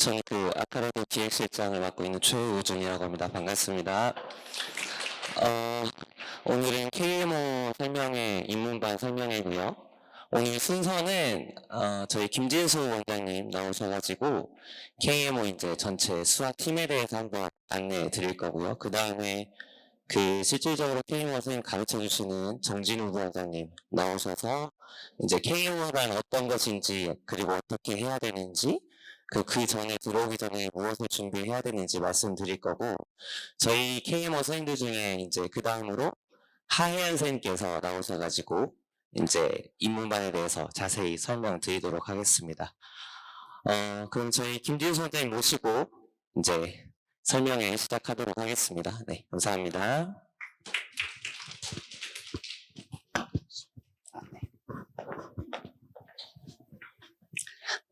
저는 아카데미 기획실장을 맡고 있는 최우준이라고 합니다. 반갑습니다. 오늘은 KMO 설명회, 입문반 설명회고요. 오늘 순서는 저희 김진수 원장님 나오셔가지고 KMO 이제 전체 수화팀에 대해서 한번 안내해 드릴 거고요. 그 다음에 실질적으로 KMO 선생님 가르쳐 주시는 정진우 부원장님 나오셔서 이제 KMO란 어떤 것인지 그리고 어떻게 해야 되는지 그 전에 들어오기 전에 무엇을 준비해야 되는지 말씀드릴 거고, 저희 KMO 선생님들 중에 이제 그 다음으로 하혜연 선생님께서 나오셔가지고 이제 입문반에 대해서 자세히 설명드리도록 하겠습니다. 그럼 저희 김진수 선생님 모시고 이제 설명회 시작하도록 하겠습니다. 네, 감사합니다.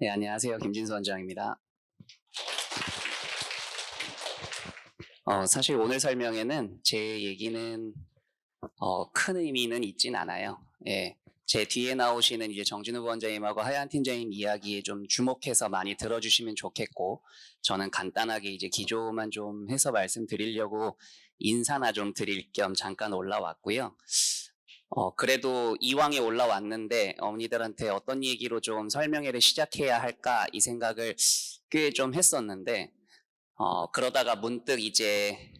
네, 안녕하세요. 김진수 원장입니다. 사실 오늘 설명회는 제 얘기는 큰 의미는 있진 않아요. 예, 제 뒤에 나오시는 이제 정진우 원장님하고 하얀 팀장님 이야기에 좀 주목해서 많이 들어주시면 좋겠고, 저는 간단하게 이제 기조만 좀 해서 말씀드리려고 인사나 좀 드릴 겸 잠깐 올라왔고요. 그래도 이왕에 올라왔는데 어머니들한테 어떤 얘기로 좀 설명회를 시작해야 할까 이 생각을 꽤 좀 했었는데, 그러다가 문득 이제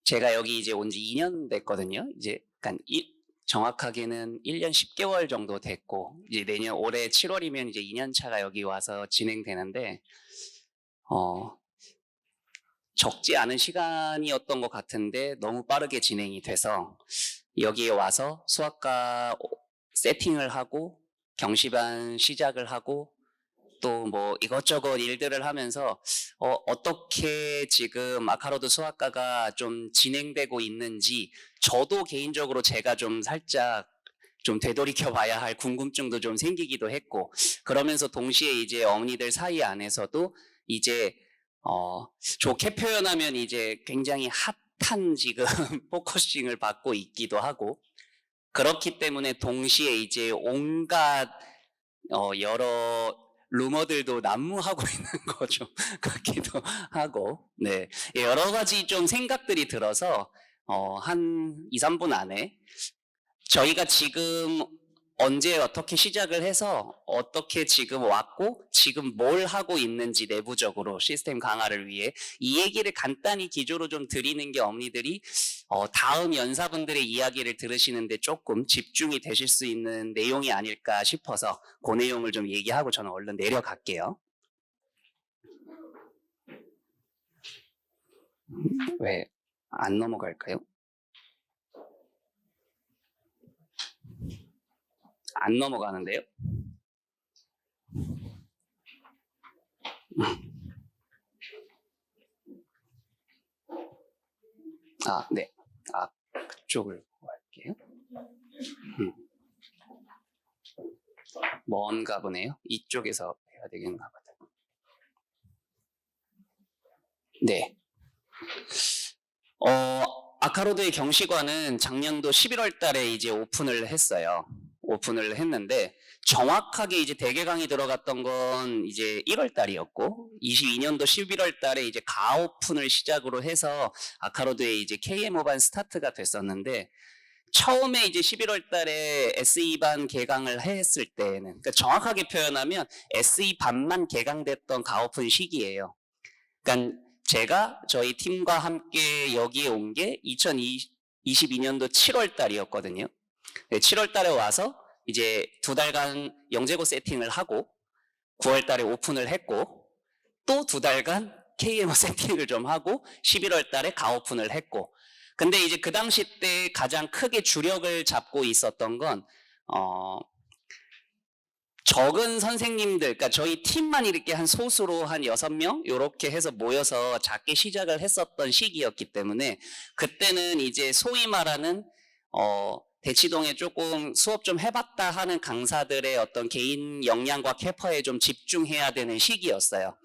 제가 여기 이제 온 지 2년 됐거든요. 이제 정확하게는 1년 10개월 정도 됐고, 이제 내년 올해 7월이면 이제 2년 차가 여기 와서 진행되는데, 적지 않은 시간이었던 것 같은데 너무 빠르게 진행이 돼서 여기에 와서 수학과 세팅을 하고 경시반 시작을 하고 또 뭐 이것저것 일들을 하면서 어떻게 지금 아카로드 수학과가 좀 진행되고 있는지 저도 개인적으로 제가 좀 살짝 좀 되돌이켜 봐야 할 궁금증도 좀 생기기도 했고, 그러면서 동시에 이제 어머니들 사이 안에서도 이제 좋게 표현하면 이제 굉장히 핫한 지금 포커싱을 받고 있기도 하고, 그렇기 때문에 동시에 이제 온갖 여러 루머들도 난무하고 있는 거 좀 같기도 하고, 네, 여러 가지 좀 생각들이 들어서 한 2, 3분 안에 저희가 지금 언제 어떻게 시작을 해서 어떻게 지금 왔고 지금 뭘 하고 있는지 내부적으로 시스템 강화를 위해 이 얘기를 간단히 기조로 좀 드리는 게 어머니들이 다음 연사분들의 이야기를 들으시는데 조금 집중이 되실 수 있는 내용이 아닐까 싶어서 그 내용을 좀 얘기하고 저는 얼른 내려갈게요. 왜 안 넘어갈까요? 안 넘어가는데요? 네. 그쪽을 할게요. 뭔가 보네요. 이쪽에서 해야 되겠나 보다. 네. 아카로드의 경시관은 작년도 11월 달에 이제 오픈을 했어요. 오픈을 했는데 정확하게 이제 대개강이 들어갔던 건 이제 1월 달이었고 22년도 11월 달에 이제 가오픈을 시작으로 해서 아카로드의 이제 KMO반 스타트가 됐었는데, 처음에 이제 11월 달에 SE반 개강을 했을 때는, 그러니까 정확하게 표현하면 SE반만 개강됐던 가오픈 시기예요. 그러니까 제가 저희 팀과 함께 여기에 온 게 2022년도 7월 달이었거든요. 7월 달에 와서 이제 2달간 영재고 세팅을 하고 9월 달에 오픈을 했고 또 2달간 KMO 세팅을 좀 하고 11월 달에 가오픈을 했고, 근데 이제 그 당시 때 가장 크게 주력을 잡고 있었던 건 적은 선생님들, 그러니까 저희 팀만 이렇게 한 소수로 한 6명 이렇게 해서 모여서 작게 시작을 했었던 시기였기 때문에 그때는 이제 소위 말하는 대치동에 조금 수업 좀 해봤다 하는 강사들의 어떤 개인 역량과 캐파에 좀 집중해야 되는 시기였어요.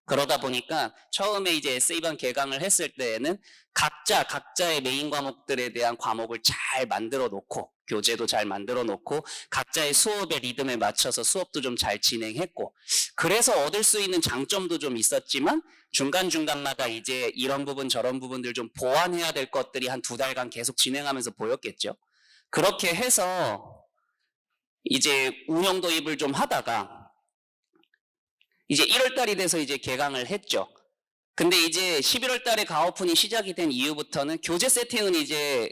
그러다 보니까 처음에 이제 SE반 개강을 했을 때에는 각자의 메인 과목들에 대한 과목을 잘 만들어 놓고 교재도 잘 만들어 놓고 각자의 수업의 리듬에 맞춰서 수업도 좀 잘 진행했고, 그래서 얻을 수 있는 장점도 좀 있었지만 중간중간마다 이제 이런 부분 저런 부분들 좀 보완해야 될 것들이 한 2달간 계속 진행하면서 보였겠죠. 그렇게 해서 이제 운영 도입을 좀 하다가 이제 1월 달이 돼서 이제 개강을 했죠. 근데 이제 11월 달에 가오픈이 시작이 된 이후부터는 교재 세팅은 이제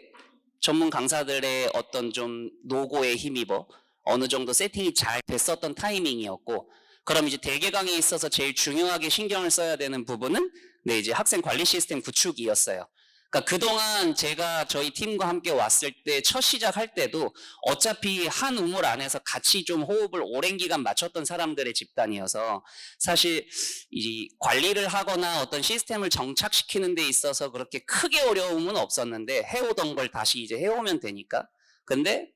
전문 강사들의 어떤 좀 노고에 힘입어 어느 정도 세팅이 잘 됐었던 타이밍이었고, 그럼 이제 대개강에 있어서 제일 중요하게 신경을 써야 되는 부분은 네, 이제 학생 관리 시스템 구축이었어요. 그러니까 그동안 제가 저희 팀과 함께 왔을 때 첫 시작할 때도 어차피 한 우물 안에서 같이 좀 호흡을 오랜 기간 맞췄던 사람들의 집단이어서 사실 이 관리를 하거나 어떤 시스템을 정착시키는 데 있어서 그렇게 크게 어려움은 없었는데 해오던 걸 다시 이제 해오면 되니까. 근데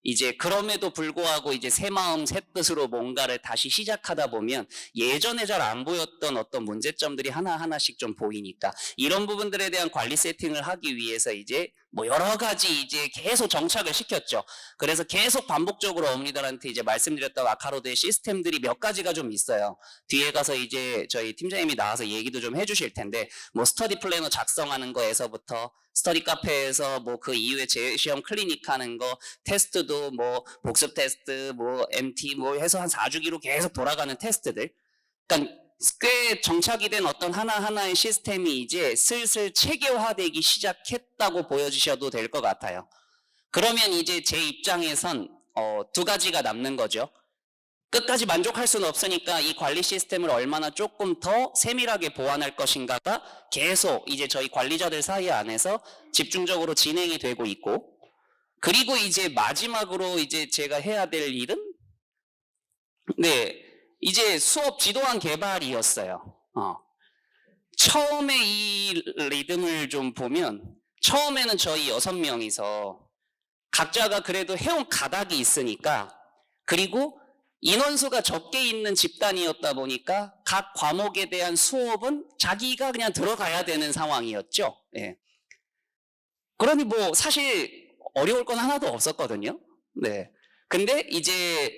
이제 그럼에도 불구하고 이제 새 마음 새 뜻으로 뭔가를 다시 시작하다 보면 예전에 잘 안 보였던 어떤 문제점들이 하나하나씩 좀 보이니까 이런 부분들에 대한 관리 세팅을 하기 위해서 이제 뭐 여러 가지 이제 계속 정착을 시켰죠. 그래서 계속 반복적으로 어머니들한테 이제 말씀드렸던 아카로드의 시스템들이 몇 가지가 좀 있어요. 뒤에 가서 이제 저희 팀장님이 나와서 얘기도 좀 해주실 텐데, 뭐 스터디 플래너 작성하는 거에서부터 스터디 카페에서 뭐 그 이후에 재시험 클리닉 하는 거, 테스트도 뭐 복습 테스트, 뭐 MT 뭐 해서 한 4주기로 계속 돌아가는 테스트들. 그러니까 꽤 정착이 된 어떤 하나하나의 시스템이 이제 슬슬 체계화되기 시작했다고 보여주셔도 될 것 같아요. 그러면 이제 제 입장에선 2가지가 남는 거죠. 끝까지 만족할 수는 없으니까 이 관리 시스템을 얼마나 조금 더 세밀하게 보완할 것인가가 계속 이제 저희 관리자들 사이 안에서 집중적으로 진행이 되고 있고, 그리고 이제 마지막으로 이제 제가 해야 될 일은 네, 이제 수업 지도안 개발이었어요. 처음에 이 리듬을 좀 보면 처음에는 저희 6명이서 각자가 그래도 해온 가닥이 있으니까, 그리고 인원수가 적게 있는 집단이었다 보니까 각 과목에 대한 수업은 자기가 그냥 들어가야 되는 상황이었죠. 예. 그러니 뭐 사실 어려울 건 하나도 없었거든요. 네. 근데 이제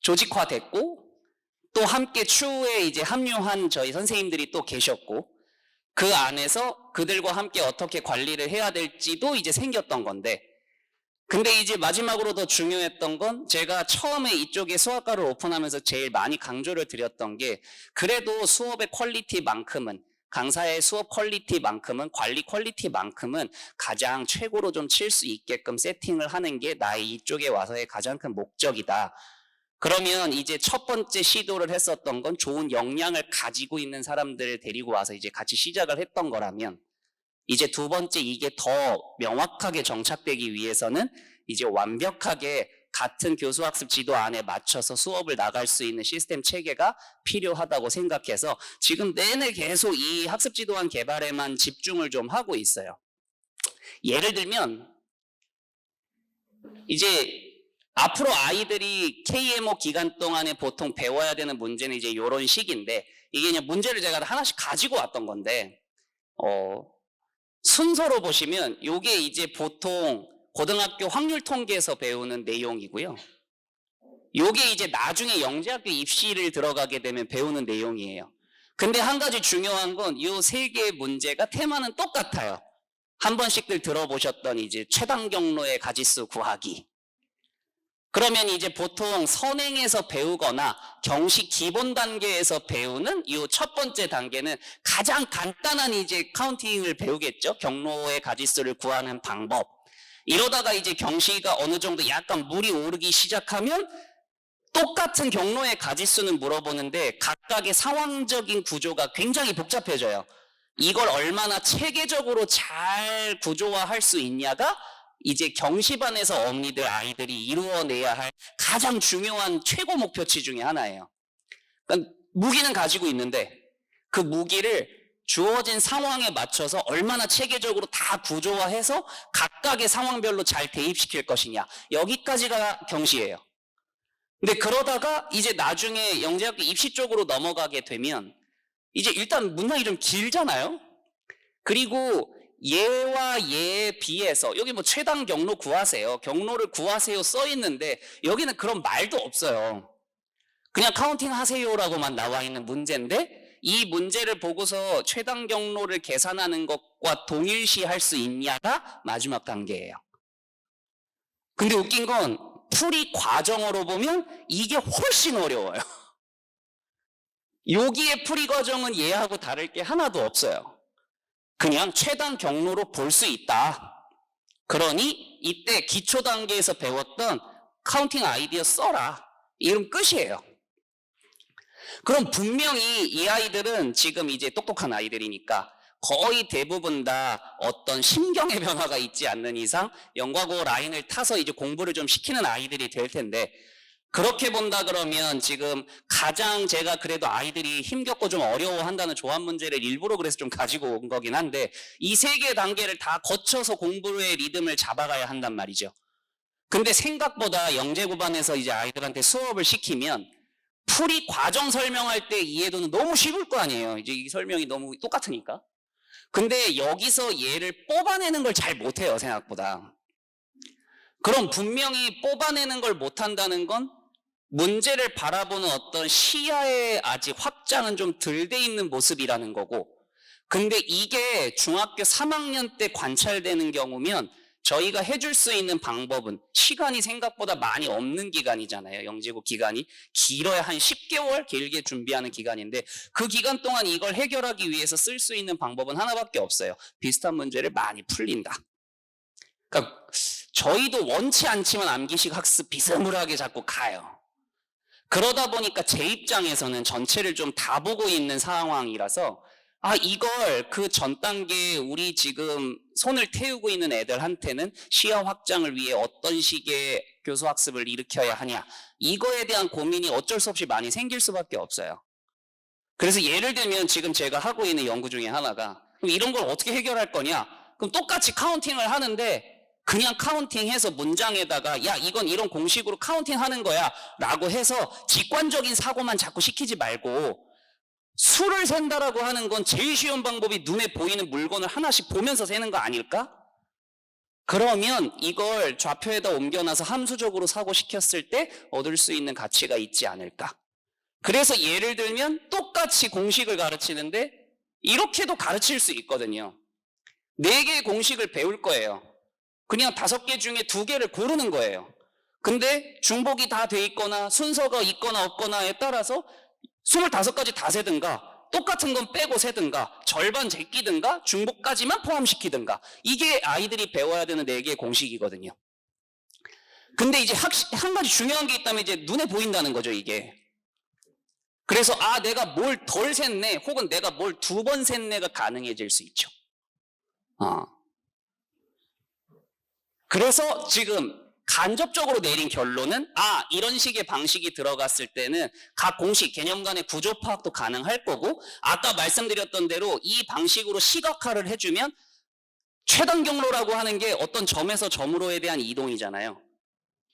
조직화됐고 또 함께 추후에 이제 합류한 저희 선생님들이 또 계셨고, 그 안에서 그들과 함께 어떻게 관리를 해야 될지도 이제 생겼던 건데, 근데 이제 마지막으로 더 중요했던 건 제가 처음에 이쪽에 수학과를 오픈하면서 제일 많이 강조를 드렸던 게, 그래도 수업의 퀄리티만큼은, 강사의 수업 퀄리티만큼은, 관리 퀄리티만큼은 가장 최고로 좀 칠 수 있게끔 세팅을 하는 게 나의 이쪽에 와서의 가장 큰 목적이다. 그러면 이제 첫 번째 시도를 했었던 건 좋은 역량을 가지고 있는 사람들을 데리고 와서 이제 같이 시작을 했던 거라면, 이제 2번째 이게 더 명확하게 정착되기 위해서는 이제 완벽하게 같은 교수학습 지도 안에 맞춰서 수업을 나갈 수 있는 시스템 체계가 필요하다고 생각해서 지금 내내 계속 이 학습 지도안 개발에만 집중을 좀 하고 있어요. 예를 들면 이제 앞으로 아이들이 KMO 기간 동안에 보통 배워야 되는 문제는 이제 이런 식인데, 이게 그냥 문제를 제가 하나씩 가지고 왔던 건데, 순서로 보시면 이게 이제 보통 고등학교 확률 통계에서 배우는 내용이고요. 이게 이제 나중에 영재학교 입시를 들어가게 되면 배우는 내용이에요. 근데 한 가지 중요한 건 이 3개의 문제가 테마는 똑같아요. 한 번씩들 들어보셨던 이제 최단 경로의 가지수 구하기. 그러면 이제 보통 선행에서 배우거나 경시 기본 단계에서 배우는 이 첫 번째 단계는 가장 간단한 이제 카운팅을 배우겠죠. 경로의 가지수를 구하는 방법. 이러다가 이제 경시가 어느 정도 약간 물이 오르기 시작하면 똑같은 경로의 가지수는 물어보는데 각각의 상황적인 구조가 굉장히 복잡해져요. 이걸 얼마나 체계적으로 잘 구조화할 수 있냐가 이제 경시반에서 어머니들 아이들이 이루어내야 할 가장 중요한 최고 목표치 중에 하나예요. 그러니까 무기는 가지고 있는데 그 무기를 주어진 상황에 맞춰서 얼마나 체계적으로 다 구조화해서 각각의 상황별로 잘 대입시킬 것이냐, 여기까지가 경시예요. 근데 그러다가 이제 나중에 영재학교 입시 쪽으로 넘어가게 되면 이제 일단 문항이 좀 길잖아요. 그리고 얘와 얘에 비해서 여기 뭐 최단 경로 구하세요. 경로를 구하세요 써 있는데 여기는 그런 말도 없어요. 그냥 카운팅 하세요라고만 나와 있는 문제인데 이 문제를 보고서 최단 경로를 계산하는 것과 동일시 할 수 있냐가 마지막 단계예요. 근데 웃긴 건 풀이 과정으로 보면 이게 훨씬 어려워요. 여기에 풀이 과정은 얘하고 다를 게 하나도 없어요. 그냥 최단 경로로 볼 수 있다. 그러니 이때 기초 단계에서 배웠던 카운팅 아이디어 써라. 이름 끝이에요. 그럼 분명히 이 아이들은 지금 이제 똑똑한 아이들이니까 거의 대부분 다 어떤 심경의 변화가 있지 않는 이상 영과고 라인을 타서 이제 공부를 좀 시키는 아이들이 될 텐데, 그렇게 본다 그러면 지금 가장 제가 그래도 아이들이 힘겹고 좀 어려워한다는 조합 문제를 일부러 그래서 좀 가지고 온 거긴 한데, 이 세 개의 단계를 다 거쳐서 공부의 리듬을 잡아가야 한단 말이죠. 근데 생각보다 영재고반에서 이제 아이들한테 수업을 시키면 풀이 과정 설명할 때 이해도는 너무 쉬울 거 아니에요. 이제 이 설명이 너무 똑같으니까. 근데 여기서 얘를 뽑아내는 걸 잘 못해요, 생각보다. 그럼 분명히 뽑아내는 걸 못한다는 건 문제를 바라보는 어떤 시야의 아직 확장은 좀 덜 돼 있는 모습이라는 거고, 근데 이게 중학교 3학년 때 관찰되는 경우면 저희가 해줄 수 있는 방법은, 시간이 생각보다 많이 없는 기간이잖아요. 영재고 기간이 길어야 한 10개월 길게 준비하는 기간인데, 그 기간 동안 이걸 해결하기 위해서 쓸 수 있는 방법은 하나밖에 없어요. 비슷한 문제를 많이 풀린다. 그러니까 저희도 원치 않지만 암기식 학습 비스무리하게 자꾸 가요. 그러다 보니까 제 입장에서는 전체를 좀 다 보고 있는 상황이라서, 이걸 그 전 단계에 우리 지금 손을 태우고 있는 애들한테는 시야 확장을 위해 어떤 식의 교수학습을 일으켜야 하냐, 이거에 대한 고민이 어쩔 수 없이 많이 생길 수밖에 없어요. 그래서 예를 들면 지금 제가 하고 있는 연구 중에 하나가, 그럼 이런 걸 어떻게 해결할 거냐? 그럼 똑같이 카운팅을 하는데 그냥 카운팅해서 문장에다가 야, 이건 이런 공식으로 카운팅하는 거야 라고 해서 직관적인 사고만 자꾸 시키지 말고, 수를 센다라고 하는 건 제일 쉬운 방법이 눈에 보이는 물건을 하나씩 보면서 세는 거 아닐까? 그러면 이걸 좌표에다 옮겨놔서 함수적으로 사고시켰을 때 얻을 수 있는 가치가 있지 않을까? 그래서 예를 들면 똑같이 공식을 가르치는데 이렇게도 가르칠 수 있거든요. 4개의 공식을 배울 거예요. 그냥 5개 중에 2개를 고르는 거예요. 근데 중복이 다 돼 있거나 순서가 있거나 없거나에 따라서 25가지 다 세든가, 똑같은 건 빼고 세든가, 절반 제끼든가, 중복까지만 포함시키든가, 이게 아이들이 배워야 되는 4개의 공식이거든요. 근데 이제 한 가지 중요한 게 있다면 이제 눈에 보인다는 거죠, 이게. 그래서 내가 뭘 덜 셌네, 혹은 내가 뭘 2번 셌네가 가능해질 수 있죠. 그래서 지금 간접적으로 내린 결론은 이런 식의 방식이 들어갔을 때는 각 공식 개념 간의 구조 파악도 가능할 거고, 아까 말씀드렸던 대로 이 방식으로 시각화를 해주면 최단 경로라고 하는 게 어떤 점에서 점으로에 대한 이동이잖아요.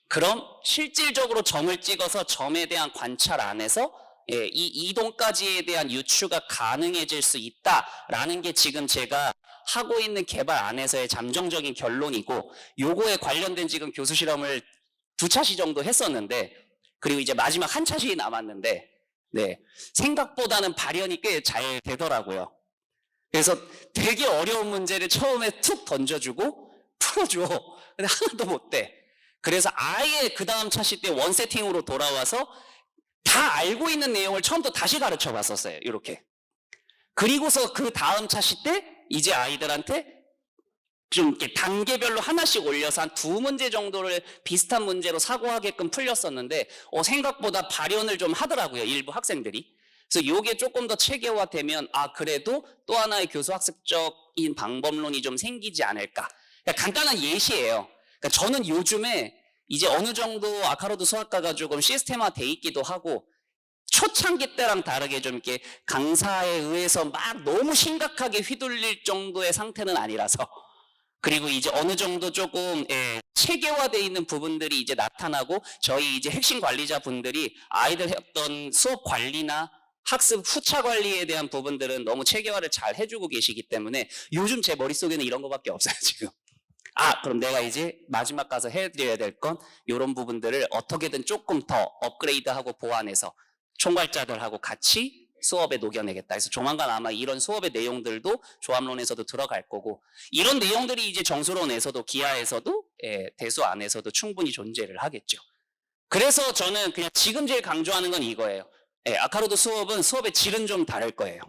그럼 실질적으로 점을 찍어서 점에 대한 관찰 안에서 이 이동까지에 대한 유추가 가능해질 수 있다라는 게 지금 제가 하고 있는 개발 안에서의 잠정적인 결론이고, 요거에 관련된 지금 교수 실험을 2차시 정도 했었는데, 그리고 이제 마지막 한 차시 남았는데, 생각보다는 발현이 꽤 잘 되더라고요. 그래서 되게 어려운 문제를 처음에 툭 던져주고 풀어줘. 근데 하나도 못 돼. 그래서 아예 그 다음 차시 때 원 세팅으로 돌아와서 다 알고 있는 내용을 처음부터 다시 가르쳐 봤었어요. 이렇게. 그리고서 그 다음 차시 때 이제 아이들한테 좀 이렇게 단계별로 하나씩 올려서 한 2문제 정도를 비슷한 문제로 사고하게끔 풀렸었는데, 생각보다 발현을 좀 하더라고요, 일부 학생들이. 그래서 이게 조금 더 체계화되면 그래도 또 하나의 교수학습적인 방법론이 좀 생기지 않을까. 그러니까 간단한 예시예요. 그러니까 저는 요즘에 이제 어느 정도 아카로드 수학과가 조금 시스템화돼 있기도 하고, 초창기 때랑 다르게 좀 이렇게 강사에 의해서 막 너무 심각하게 휘둘릴 정도의 상태는 아니라서, 그리고 이제 어느 정도 조금 체계화되어 있는 부분들이 이제 나타나고, 저희 이제 핵심 관리자 분들이 아이들 어떤 수업 관리나 학습 후차 관리에 대한 부분들은 너무 체계화를 잘 해주고 계시기 때문에 요즘 제 머릿속에는 이런 거밖에 없어요, 지금. 그럼 내가 이제 마지막 가서 해드려야 될 건 이런 부분들을 어떻게든 조금 더 업그레이드하고 보완해서 총괄자들하고 같이 수업에 녹여내겠다. 그래서 조만간 아마 이런 수업의 내용들도 조합론에서도 들어갈 거고, 이런 내용들이 이제 정수론에서도 기하에서도 대수 안에서도 충분히 존재를 하겠죠. 그래서 저는 그냥 지금 제일 강조하는 건 이거예요. 아카로드 수업은 수업의 질은 좀 다를 거예요.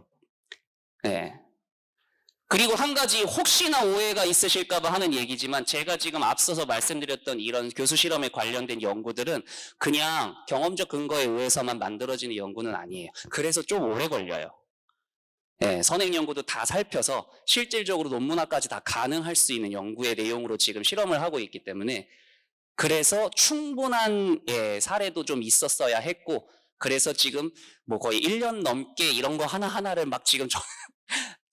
그리고 한 가지 혹시나 오해가 있으실까봐 하는 얘기지만, 제가 지금 앞서서 말씀드렸던 이런 교수 실험에 관련된 연구들은 그냥 경험적 근거에 의해서만 만들어지는 연구는 아니에요. 그래서 좀 오래 걸려요. 선행 연구도 다 살펴서 실질적으로 논문화까지 다 가능할 수 있는 연구의 내용으로 지금 실험을 하고 있기 때문에, 그래서 충분한 사례도 좀 있었어야 했고, 그래서 지금 뭐 거의 1년 넘게 이런 거 하나하나를 막 지금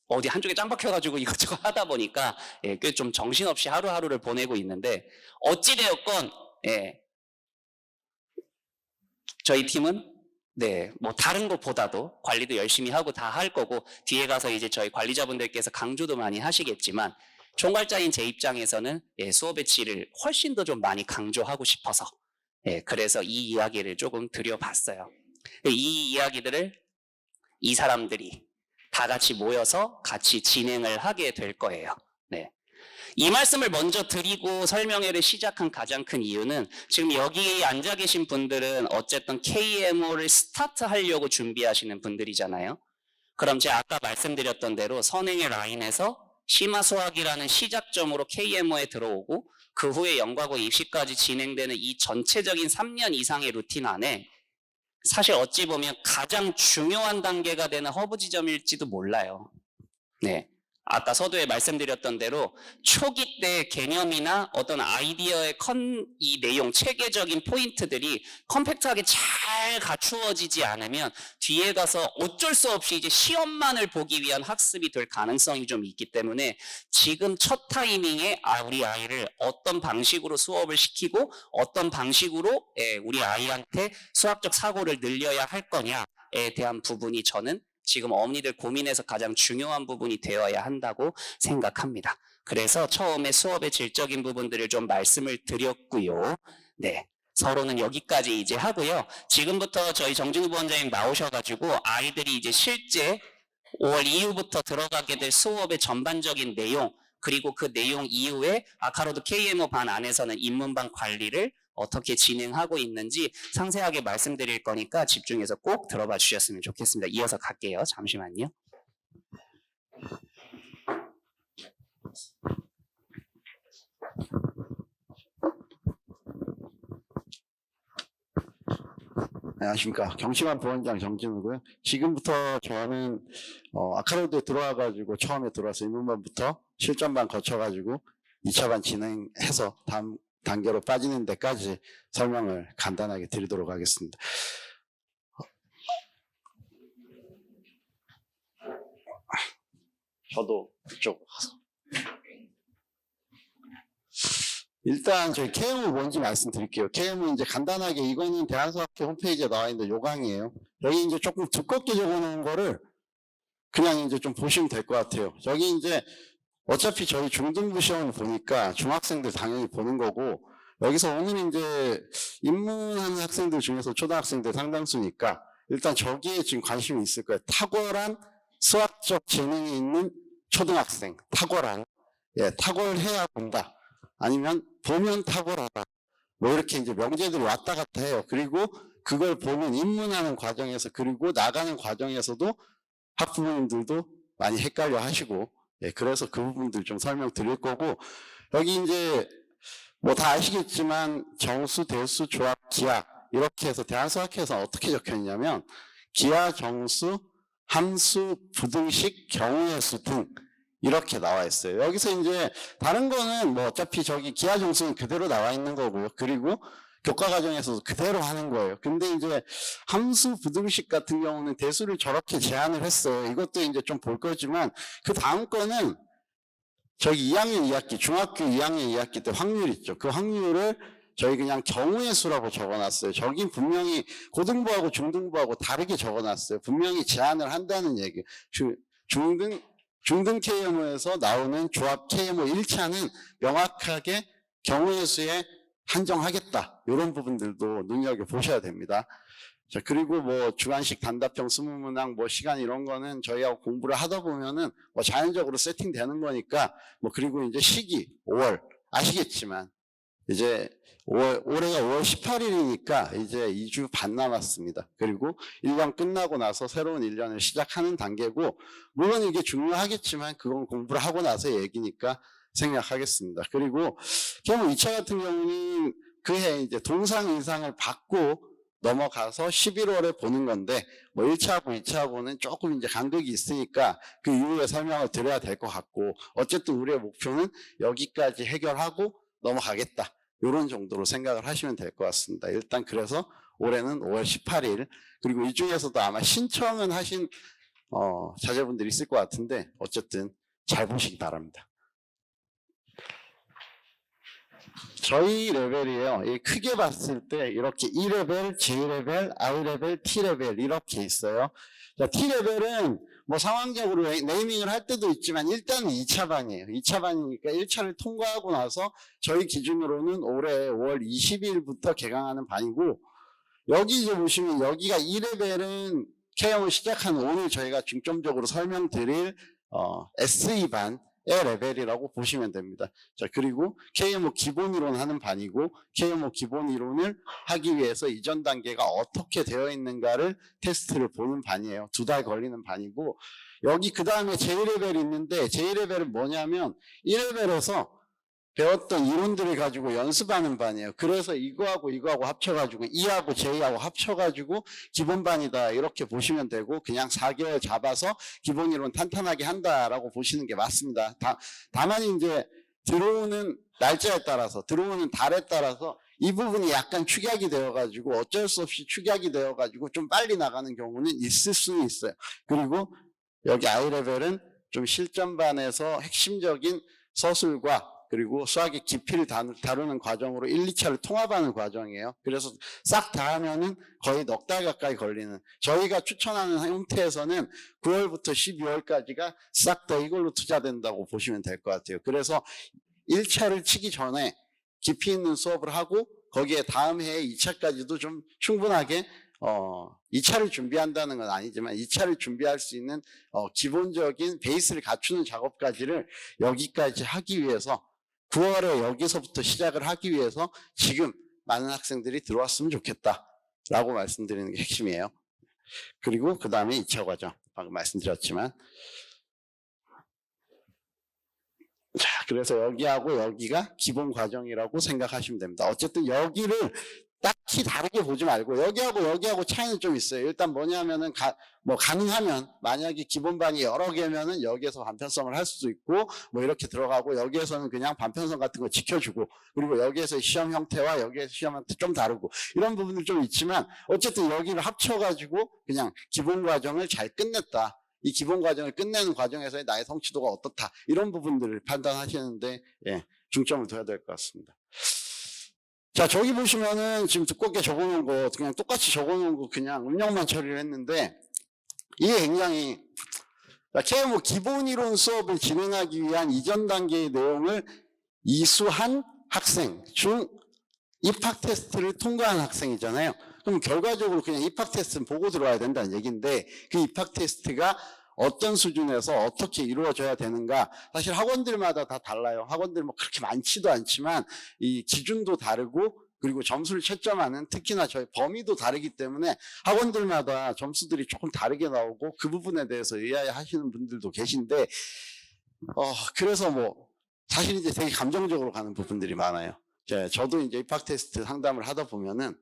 어디 한쪽에 짱 박혀가지고 이것저것 하다 보니까 꽤 좀 정신없이 하루하루를 보내고 있는데, 어찌되었건 저희 팀은 뭐 다른 것보다도 관리도 열심히 하고 다 할 거고, 뒤에 가서 이제 저희 관리자분들께서 강조도 많이 하시겠지만, 총괄자인 제 입장에서는 수업의 질을 훨씬 더 좀 많이 강조하고 싶어서 그래서 이 이야기를 조금 드려봤어요. 이 이야기들을 이 사람들이 다 같이 모여서 같이 진행을 하게 될 거예요. 이 말씀을 먼저 드리고 설명회를 시작한 가장 큰 이유는, 지금 여기 앉아 계신 분들은 어쨌든 KMO를 스타트하려고 준비하시는 분들이잖아요. 그럼 제가 아까 말씀드렸던 대로 선행의 라인에서 심화수학이라는 시작점으로 KMO에 들어오고, 그 후에 연과고 입시까지 진행되는 이 전체적인 3년 이상의 루틴 안에 사실 어찌 보면 가장 중요한 단계가 되는 허브 지점일지도 몰라요. 아까 서두에 말씀드렸던 대로 초기 때 개념이나 어떤 아이디어의 이 내용, 체계적인 포인트들이 컴팩트하게 잘 갖추어지지 않으면 뒤에 가서 어쩔 수 없이 이제 시험만을 보기 위한 학습이 될 가능성이 좀 있기 때문에, 지금 첫 타이밍에 우리 아이를 어떤 방식으로 수업을 시키고 어떤 방식으로 우리 아이한테 수학적 사고를 늘려야 할 거냐에 대한 부분이 저는 지금 어머니들 고민에서 가장 중요한 부분이 되어야 한다고 생각합니다. 그래서 처음에 수업의 질적인 부분들을 좀 말씀을 드렸고요. 서로는 여기까지 이제 하고요. 지금부터 저희 정진우 부원장님 나오셔가지고 아이들이 이제 실제 5월 이후부터 들어가게 될 수업의 전반적인 내용, 그리고 그 내용 이후에 아카로드 KMO 반 안에서는 입문반 관리를 어떻게 진행하고 있는지 상세하게 말씀드릴 거니까 집중해서 꼭 들어봐 주셨으면 좋겠습니다. 이어서 갈게요. 잠시만요. 안녕하십니까. 경심한 부원장 정진우고요. 지금부터 저는 아카로드에 들어와가지고 처음에 들어와서 입문반부터 실전반 거쳐가지고 2차반 진행해서 다음 단계로 빠지는 데까지 설명을 간단하게 드리도록 하겠습니다. 저도 이쪽 가서. 일단 저희 KMO 뭔지 말씀드릴게요. KMO 이제 간단하게 이거는 대한수학회 홈페이지에 나와 있는 요강이에요. 여기 이제 조금 두껍게 적어놓은 거를 그냥 이제 좀 보시면 될 것 같아요. 여기 이제 어차피 저희 중등부 시험을 보니까 중학생들 당연히 보는 거고, 여기서 오늘 이제 입문하는 학생들 중에서 초등학생들 상당수니까 일단 저기에 지금 관심이 있을 거예요. 탁월한 수학적 재능이 있는 초등학생, 탁월한, 탁월해야 본다. 아니면 보면 탁월하다. 뭐 이렇게 이제 명제들이 왔다 갔다 해요. 그리고 그걸 보면 입문하는 과정에서, 그리고 나가는 과정에서도 학부모님들도 많이 헷갈려 하시고, 그래서 그 부분들 좀 설명드릴 거고, 여기 이제 뭐 다 아시겠지만 정수, 대수, 조합, 기하 이렇게 해서 대한수학회에서 어떻게 적혀 있냐면 기하, 정수, 함수, 부등식, 경우의 수 등 이렇게 나와 있어요. 여기서 이제 다른 거는 뭐 어차피 저기 기하, 정수는 그대로 나와 있는 거고요. 그리고 교과 과정에서도 그대로 하는 거예요. 근데 이제 함수, 부등식 같은 경우는 대수를 저렇게 제한을 했어요. 이것도 이제 좀 볼 거지만 그 다음 거는 저기 2학년 2학기, 중학교 2학년 2학기 때 확률 있죠. 그 확률을 저희 그냥 경우의 수라고 적어놨어요. 저긴 분명히 고등부하고 중등부하고 다르게 적어놨어요. 분명히 제한을 한다는 얘기. 중등 KMO에서 나오는 조합 KMO 1차는 명확하게 경우의 수에 한정하겠다. 이런 부분들도 눈여겨보셔야 됩니다. 자, 그리고 뭐 주관식 단답형 스무문항 뭐 시간 이런 거는 저희하고 공부를 하다 보면은 뭐 자연적으로 세팅되는 거니까 뭐 그리고 이제 시기 5월 아시겠지만 이제 올해가 5월 18일이니까 이제 2주 반 남았습니다. 그리고 1년 끝나고 나서 새로운 1년을 시작하는 단계고 물론 이게 중요하겠지만 그건 공부를 하고 나서 얘기니까 생략하겠습니다. 그리고 경우 2차 같은 경우는 그해 이제 동상 이상을 받고 넘어가서 11월에 보는 건데 뭐 1차하고 2차하고는 조금 이제 간극이 있으니까 그 이후에 설명을 드려야 될 것 같고 어쨌든 우리의 목표는 여기까지 해결하고 넘어가겠다. 이런 정도로 생각을 하시면 될 것 같습니다. 일단 그래서 올해는 5월 18일 그리고 이 중에서도 아마 신청은 하신 자제분들이 있을 것 같은데 어쨌든 잘 보시기 바랍니다. 저희 레벨이에요. 크게 봤을 때 이렇게 E레벨, J레벨, I레벨, T레벨 이렇게 있어요. 자, T레벨은 뭐 상황적으로 네이밍을 할 때도 있지만 일단은 2차 반이에요. 2차 반이니까 1차를 통과하고 나서 저희 기준으로는 올해 5월 20일부터 개강하는 반이고 여기 이제 보시면 여기가 E레벨은 KMO 시작한 오늘 저희가 중점적으로 설명드릴 SE 반 레벨이라고 보시면 됩니다. 자, 그리고 KMO 기본이론 하는 반이고 KMO 기본이론을 하기 위해서 이전 단계가 어떻게 되어 있는가를 테스트를 보는 반이에요. 2달 걸리는 반이고 여기 그 다음에 J레벨이 있는데 J레벨은 뭐냐면 1레벨에서 배웠던 이론들을 가지고 연습하는 반이에요. 그래서 이거하고 합쳐가지고 E하고 J하고 합쳐가지고 기본반이다 이렇게 보시면 되고 그냥 4개월 잡아서 기본 이론 탄탄하게 한다라고 보시는 게 맞습니다. 다만 이제 들어오는 날짜에 따라서 들어오는 달에 따라서 이 부분이 약간 축약이 되어가지고 어쩔 수 없이 축약이 되어가지고 좀 빨리 나가는 경우는 있을 수는 있어요. 그리고 여기 I레벨은 좀 실전반에서 핵심적인 서술과 그리고 수학의 깊이를 다루는 과정으로 1, 2차를 통합하는 과정이에요. 그래서 싹 다 하면은 거의 넉 달 가까이 걸리는 저희가 추천하는 형태에서는 9월부터 12월까지가 싹 다 이걸로 투자된다고 보시면 될 것 같아요. 그래서 1차를 치기 전에 깊이 있는 수업을 하고 거기에 다음 해에 2차까지도 좀 충분하게 2차를 준비한다는 건 아니지만 2차를 준비할 수 있는 기본적인 베이스를 갖추는 작업까지를 여기까지 하기 위해서 9월에 여기서부터 시작을 하기 위해서 지금 많은 학생들이 들어왔으면 좋겠다라고 말씀드리는 게 핵심이에요. 그리고 그 다음에 2차 과정 방금 말씀드렸지만 자, 그래서 여기하고 여기가 기본 과정이라고 생각하시면 됩니다. 어쨌든 여기를 딱히 다르게 보지 말고 여기하고 차이는 좀 있어요. 일단 뭐냐면은 가능하면 만약에 기본반이 여러 개면은 여기에서 반편성을 할 수도 있고 뭐 이렇게 들어가고 여기에서는 그냥 반편성 같은 거 지켜주고 그리고 여기에서 시험 형태와 여기에서 시험 형태 좀 다르고 이런 부분들 좀 있지만 어쨌든 여기를 합쳐가지고 그냥 기본 과정을 잘 끝냈다. 이 기본 과정을 끝내는 과정에서의 나의 성취도가 어떻다. 이런 부분들을 판단하시는데 중점을 둬야 될 것 같습니다. 자, 저기 보시면은 지금 두껍게 적어놓은 거 그냥 똑같이 적어놓은 거 그냥 음력만 처리를 했는데 이게 굉장히 KMO 기본 이론 수업을 진행하기 위한 이전 단계의 내용을 이수한 학생 중 입학 테스트를 통과한 학생이잖아요. 그럼 결과적으로 그냥 입학 테스트는 보고 들어와야 된다는 얘기인데 그 입학 테스트가 어떤 수준에서 어떻게 이루어져야 되는가 사실 학원들마다 다 달라요. 학원들 뭐 그렇게 많지도 않지만 이 기준도 다르고 그리고 점수를 채점하는 특히나 저희 범위도 다르기 때문에 학원들마다 점수들이 조금 다르게 나오고 그 부분에 대해서 의아해 하시는 분들도 계신데 그래서 뭐 사실 이제 되게 감정적으로 가는 부분들이 많아요. 저도 이제 입학 테스트 상담을 하다 보면은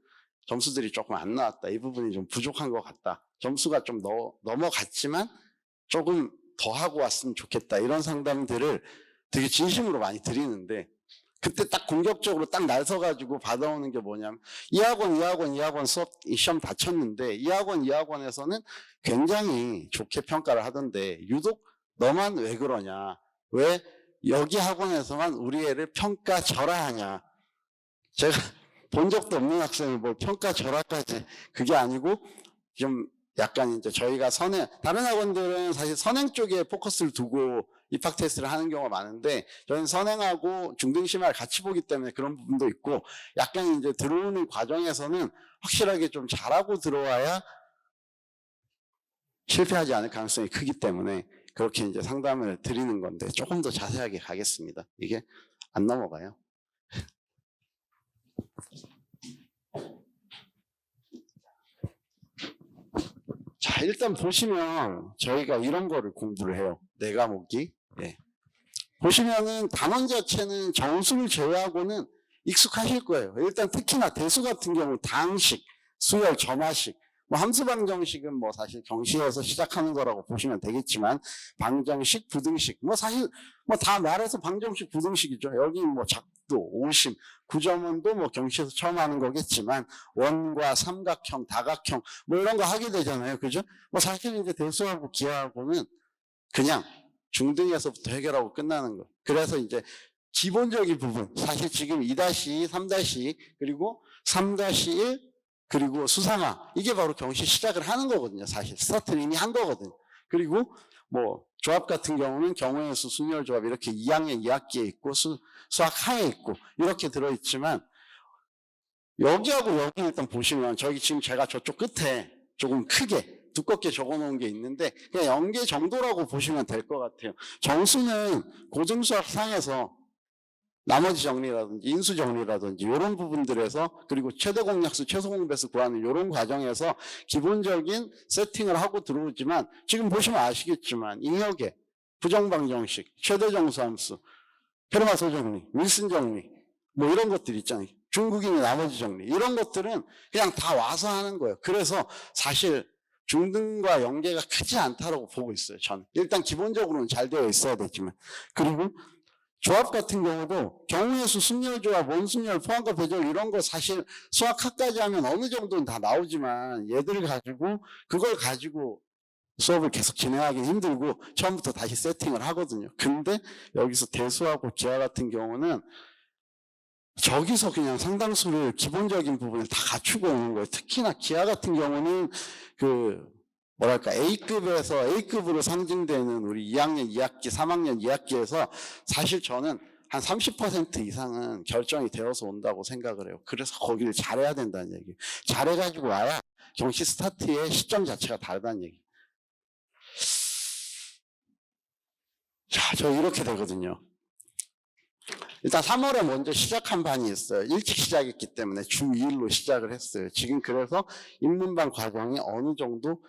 점수들이 조금 안 나왔다. 이 부분이 좀 부족한 것 같다. 점수가 좀 넘어갔지만 조금 더 하고 왔으면 좋겠다. 이런 상담들을 되게 진심으로 많이 드리는데 그때 딱 공격적으로 딱 나서가지고 받아오는 게 뭐냐면 이 학원 수업 시험 다 쳤는데 이 학원에서는 굉장히 좋게 평가를 하던데 유독 너만 왜 그러냐. 왜 여기 학원에서만 우리 애를 평가절하하냐. 제가 본 적도 없는 학생이 뭐 평가 절하까지 그게 아니고 좀 약간 이제 저희가 다른 학원들은 사실 선행 쪽에 포커스를 두고 입학 테스트를 하는 경우가 많은데 저희는 선행하고 중등심화를 같이 보기 때문에 그런 부분도 있고 약간 이제 들어오는 과정에서는 확실하게 좀 잘하고 들어와야 실패하지 않을 가능성이 크기 때문에 그렇게 이제 상담을 드리는 건데 조금 더 자세하게 가겠습니다. 이게 안 넘어가요. 자, 일단 보시면 저희가 이런 거를 공부를 해요. 네 과목이. 예. 보시면은 단원 자체는 정수를 제외하고는 익숙하실 거예요. 일단 특히나 대수 같은 경우 당식, 수열, 점화식, 뭐 함수 방정식은 뭐 사실 경시에서 시작하는 거라고 보시면 되겠지만 방정식, 부등식, 뭐 사실 뭐 다 말해서 방정식, 부등식이죠. 여기 뭐 작도, 오심, 구점원도 뭐 경시에서 처음 하는 거겠지만 원과 삼각형, 다각형 뭐 이런 거 하게 되잖아요. 그죠? 뭐 사실 이제 대수하고 기하하고는 그냥 중등에서부터 해결하고 끝나는 거. 그래서 이제 기본적인 부분, 사실 지금 2-2, 3-2, 그리고 3-1, 그리고 수상화, 이게 바로 경시 시작을 하는 거거든요. 사실 스타트는 이미 한 거거든요. 그리고 뭐 조합 같은 경우는 경우의 수, 순열 조합 이렇게 2학년 2학기에 있고 수학 하에 있고 이렇게 들어있지만 여기하고 여기 일단 보시면 저기 지금 제가 저쪽 끝에 조금 크게 두껍게 적어놓은 게 있는데 그냥 연계 정도라고 보시면 될 것 같아요. 정수는 고등수학 상에서 나머지 정리라든지 인수 정리라든지 이런 부분들에서 그리고 최대 공약수, 최소 공배수 구하는 이런 과정에서 기본적인 세팅을 하고 들어오지만 지금 보시면 아시겠지만 잉여계, 부정방정식, 최대 정수함수, 페르마소 정리, 윌슨 정리 뭐 이런 것들 있잖아요. 중국인의 나머지 정리 이런 것들은 그냥 다 와서 하는 거예요. 그래서 사실 중등과 연계가 크지 않다고 보고 있어요. 저는 일단 기본적으로는 잘 되어 있어야 되지만 그리고 조합 같은 경우도 경우의 수, 순열 조합, 원순열, 포함과 배절 이런 거 사실 수학학까지 하면 어느 정도는 다 나오지만 얘들을 가지고 그걸 가지고 수업을 계속 진행하기 힘들고 처음부터 다시 세팅을 하거든요. 근데 여기서 대수하고 기하 같은 경우는 저기서 그냥 상당수를 기본적인 부분을 다 갖추고 오는 거예요. 특히나 기하 같은 경우는 뭐랄까 A급으로 상징되는 우리 2학년 2학기, 3학년 2학기에서 사실 저는 한 30% 이상은 결정이 되어서 온다고 생각을 해요. 그래서 거기를 잘해야 된다는 얘기예요. 잘해가지고 와야 경시 스타트의 시점 자체가 다르다는 얘기. 자, 저 이렇게 되거든요. 일단 3월에 먼저 시작한 반이 있어요. 일찍 시작했기 때문에 주 2일로 시작을 했어요. 지금 그래서 입문반 과정이 어느 정도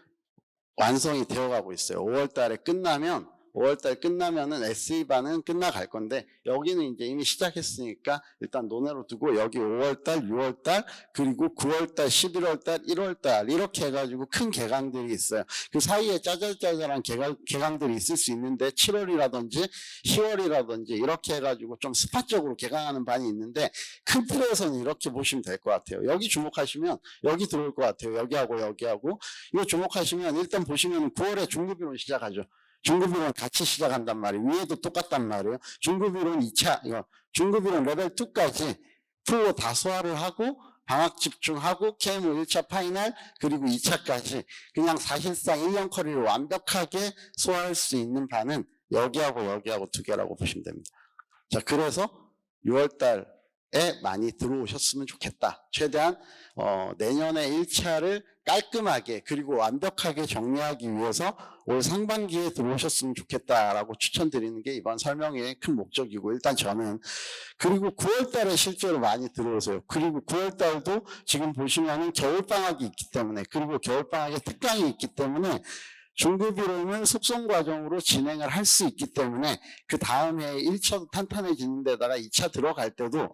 완성이 되어가고 있어요. 5월달 끝나면은 SE반은 끝나갈 건데 여기는 이제 이미 시작했으니까 일단 논외로 두고 여기 5월달, 6월달, 그리고 9월달, 11월달, 1월달 이렇게 해가지고 큰 개강들이 있어요. 그 사이에 짜잘짜잘한 개강들이 있을 수 있는데 7월이라든지 10월이라든지 이렇게 해가지고 좀 스팟적으로 개강하는 반이 있는데 큰 틀에서는 이렇게 보시면 될 것 같아요. 여기 주목하시면 여기 들어올 것 같아요. 여기하고 이거 주목하시면 일단 보시면 9월에 중급이론 시작하죠. 중급이론 같이 시작한단 말이에요. 위에도 똑같단 말이에요. 중급이론 2차, 중급이론 레벨 2까지 풀로 다 소화를 하고 방학 집중하고 KMO 1차 파이널 그리고 2차까지 그냥 사실상 1년 커리를 완벽하게 소화할 수 있는 반은 여기하고 두 개라고 보시면 됩니다. 자, 그래서 6월달에 많이 들어오셨으면 좋겠다. 최대한 내년에 1차를 깔끔하게 그리고 완벽하게 정리하기 위해서 올 상반기에 들어오셨으면 좋겠다라고 추천드리는 게 이번 설명의 큰 목적이고 일단 저는 그리고 9월달에 실제로 많이 들어오세요. 그리고 9월달도 지금 보시면은 겨울방학이 있기 때문에 그리고 겨울방학에 특강이 있기 때문에 중급이론은 숙성 과정으로 진행을 할 수 있기 때문에 그 다음 해에 1차도 탄탄해지는 데다가 2차 들어갈 때도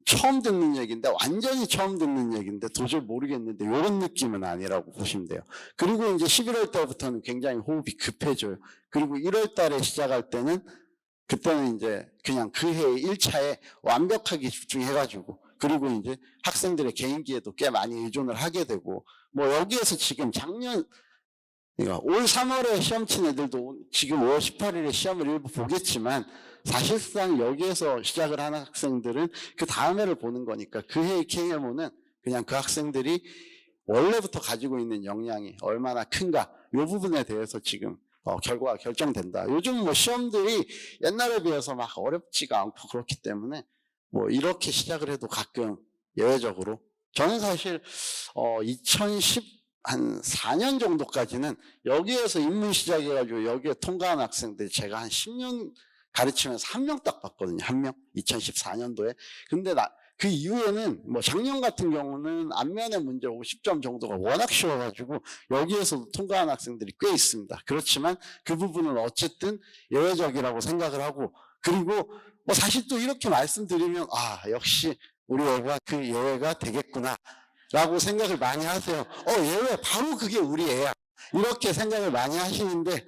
처음 듣는 얘기인데 완전히 처음 듣는 얘기인데 도저히 모르겠는데 이런 느낌은 아니라고 보시면 돼요. 그리고 이제 11월 달부터는 굉장히 호흡이 급해져요. 그리고 1월 달에 시작할 때는 그때는 이제 그냥 그 해 1차에 완벽하게 집중해가지고 그리고 이제 학생들의 개인기에도 꽤 많이 의존을 하게 되고 뭐 여기에서 지금 작년 그러니까 올 3월에 시험 친 애들도 지금 5월 18일에 시험을 일부 보겠지만 사실상 여기에서 시작을 하는 학생들은 그 다음 해를 보는 거니까 그 해의 KMO는 그냥 그 학생들이 원래부터 가지고 있는 역량이 얼마나 큰가 이 부분에 대해서 지금 결과가 결정된다. 요즘 뭐 시험들이 옛날에 비해서 막 어렵지가 않고 그렇기 때문에 뭐 이렇게 시작을 해도 가끔 예외적으로 저는 사실 2010한 4년 정도까지는 여기에서 입문 시작해가지고 여기에 통과한 학생들 제가 한 10년 가르치면서 한 명 딱 봤거든요. 한 명. 2014년도에. 근데 그 이후에는 뭐 작년 같은 경우는 안면의 문제 50점 정도가 워낙 쉬워가지고 여기에서도 통과한 학생들이 꽤 있습니다. 그렇지만 그 부분은 어쨌든 예외적이라고 생각을 하고 그리고 뭐 사실 또 이렇게 말씀드리면 역시 우리 애가 그 예외가 되겠구나 라고 생각을 많이 하세요. 예외 바로 그게 우리 애야 이렇게 생각을 많이 하시는데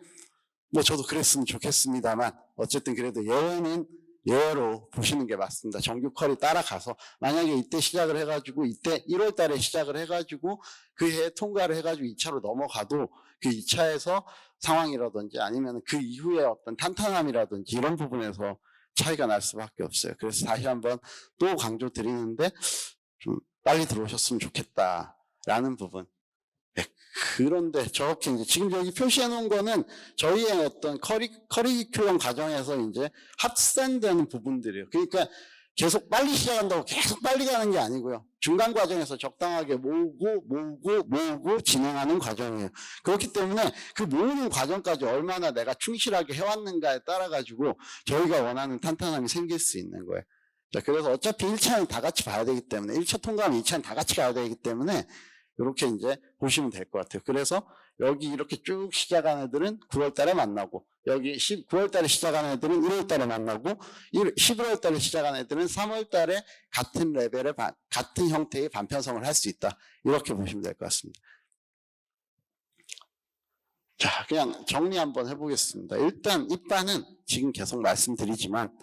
뭐 저도 그랬으면 좋겠습니다만 어쨌든 그래도 예외는 예외로 보시는 게 맞습니다. 정규 컬이 따라가서 만약에 이때 시작을 해가지고 이때 1월 달에 시작을 해가지고 그 해에 통과를 해가지고 2차로 넘어가도 그 2차에서 상황이라든지 아니면 그 이후에 어떤 탄탄함이라든지 이런 부분에서 차이가 날 수밖에 없어요. 그래서 다시 한번 또 강조 드리는데 좀 빨리 들어오셨으면 좋겠다라는 부분. 네, 그런데 저렇게 이제 지금 여기 표시해 놓은 거는 저희의 어떤 커리큘럼 과정에서 이제 합산되는 부분들이에요. 그러니까 계속 빨리 시작한다고 계속 빨리 가는 게 아니고요. 중간 과정에서 적당하게 모으고 진행하는 과정이에요. 그렇기 때문에 그 모으는 과정까지 얼마나 내가 충실하게 해왔는가에 따라 가지고 저희가 원하는 탄탄함이 생길 수 있는 거예요. 자, 그래서 어차피 1차는 다 같이 봐야 되기 때문에 1차 통과하면 2차는 다 같이 가야 되기 때문에 이렇게 이제 보시면 될 것 같아요. 그래서 여기 이렇게 쭉 시작한 애들은 9월 달에 만나고 여기 9월 달에 시작한 애들은 1월 달에 만나고 11월 달에 시작한 애들은 3월 달에 같은 레벨의 같은 형태의 반편성을 할 수 있다. 이렇게 보시면 될 것 같습니다. 자, 그냥 정리 한번 해보겠습니다. 일단 입반은 지금 계속 말씀드리지만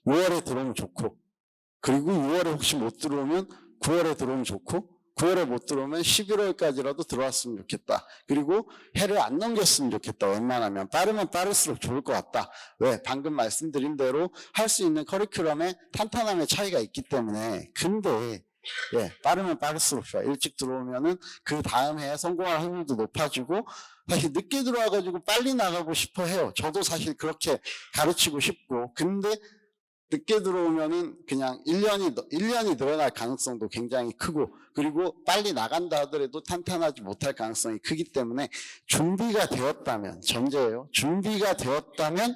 6월에 들어오면 좋고 그리고 6월에 혹시 못 들어오면 9월에 들어오면 좋고 9월에 못 들어오면 11월까지라도 들어왔으면 좋겠다. 그리고 해를 안 넘겼으면 좋겠다. 웬만하면 빠르면 빠를수록 좋을 것 같다. 왜? 방금 말씀드린 대로 할 수 있는 커리큘럼의 탄탄함의 차이가 있기 때문에. 근데 빠르면 빠를수록 좋아. 일찍 들어오면은 그 다음 해에 성공할 확률도 높아지고 사실 늦게 들어와가지고 빨리 나가고 싶어 해요. 저도 사실 그렇게 가르치고 싶고 근데 늦게 들어오면은 그냥 1년이 늘어날 가능성도 굉장히 크고 그리고 빨리 나간다 하더라도 탄탄하지 못할 가능성이 크기 때문에 준비가 되었다면 전제예요. 준비가 되었다면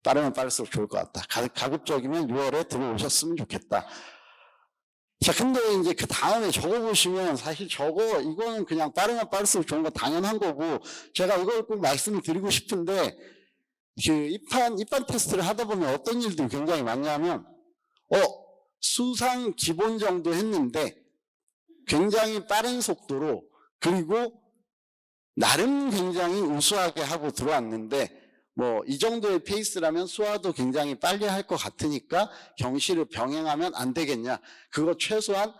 빠르면 빠를수록 좋을 것 같다. 가급적이면 6월에 들어오셨으면 좋겠다. 자, 근데 이제 그 다음에 저거 보시면 사실 이거는 그냥 빠르면 빠를수록 좋은 거 당연한 거고 제가 이걸 꼭 말씀을 드리고 싶은데 그 입반 테스트를 하다 보면 어떤 일들이 굉장히 많냐면, 수상 기본 정도 했는데, 굉장히 빠른 속도로, 그리고 나름 굉장히 우수하게 하고 들어왔는데, 뭐, 이 정도의 페이스라면 수화도 굉장히 빨리 할 것 같으니까 경시를 병행하면 안 되겠냐. 그거 최소한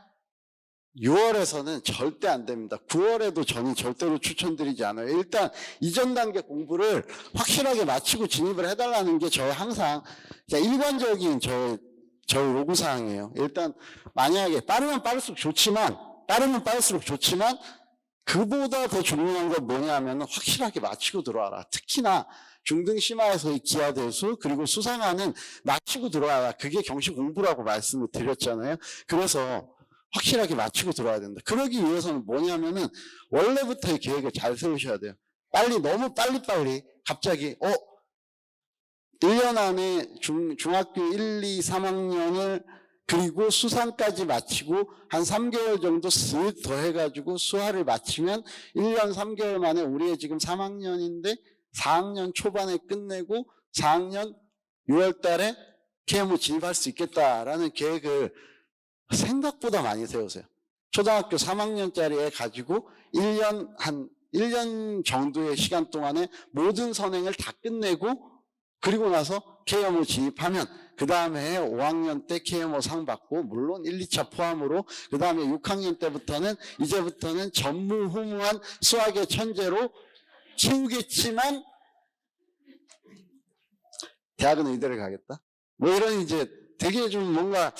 6월에서는 절대 안 됩니다. 9월에도 저는 절대로 추천드리지 않아요. 일단 이전 단계 공부를 확실하게 마치고 진입을 해달라는 게 저의 항상 일관적인 저희 요구사항이에요. 일단 만약에 빠르면 빠를수록 좋지만 그보다 더 중요한 건 뭐냐면 확실하게 마치고 들어와라. 특히나 중등 심화에서의 기하대수 그리고 수상하는 마치고 들어와라. 그게 경시 공부라고 말씀을 드렸잖아요. 그래서 확실하게 맞추고 들어와야 된다. 그러기 위해서는 뭐냐면은 원래부터의 계획을 잘 세우셔야 돼요. 너무 빨리 갑자기 1년 안에 중학교 1, 2, 3학년을 그리고 수상까지 마치고 한 3개월 정도 쓱 더 해가지고 수화를 마치면 1년 3개월 만에 우리의 지금 3학년인데 4학년 초반에 끝내고 4학년 6월 달에 KMO 진입할 수 있겠다라는 계획을 생각보다 많이 세우세요. 초등학교 3학년짜리 애 가지고 1년 정도의 시간 동안에 모든 선행을 다 끝내고 그리고 나서 KMO 진입하면 그 다음에 5학년 때 KMO 상 받고 물론 1, 2차 포함으로 그 다음에 6학년 때부터는 이제부터는 전무후무한 수학의 천재로 키우겠지만 대학은 의대를 가겠다. 뭐 이런 이제 되게 좀 뭔가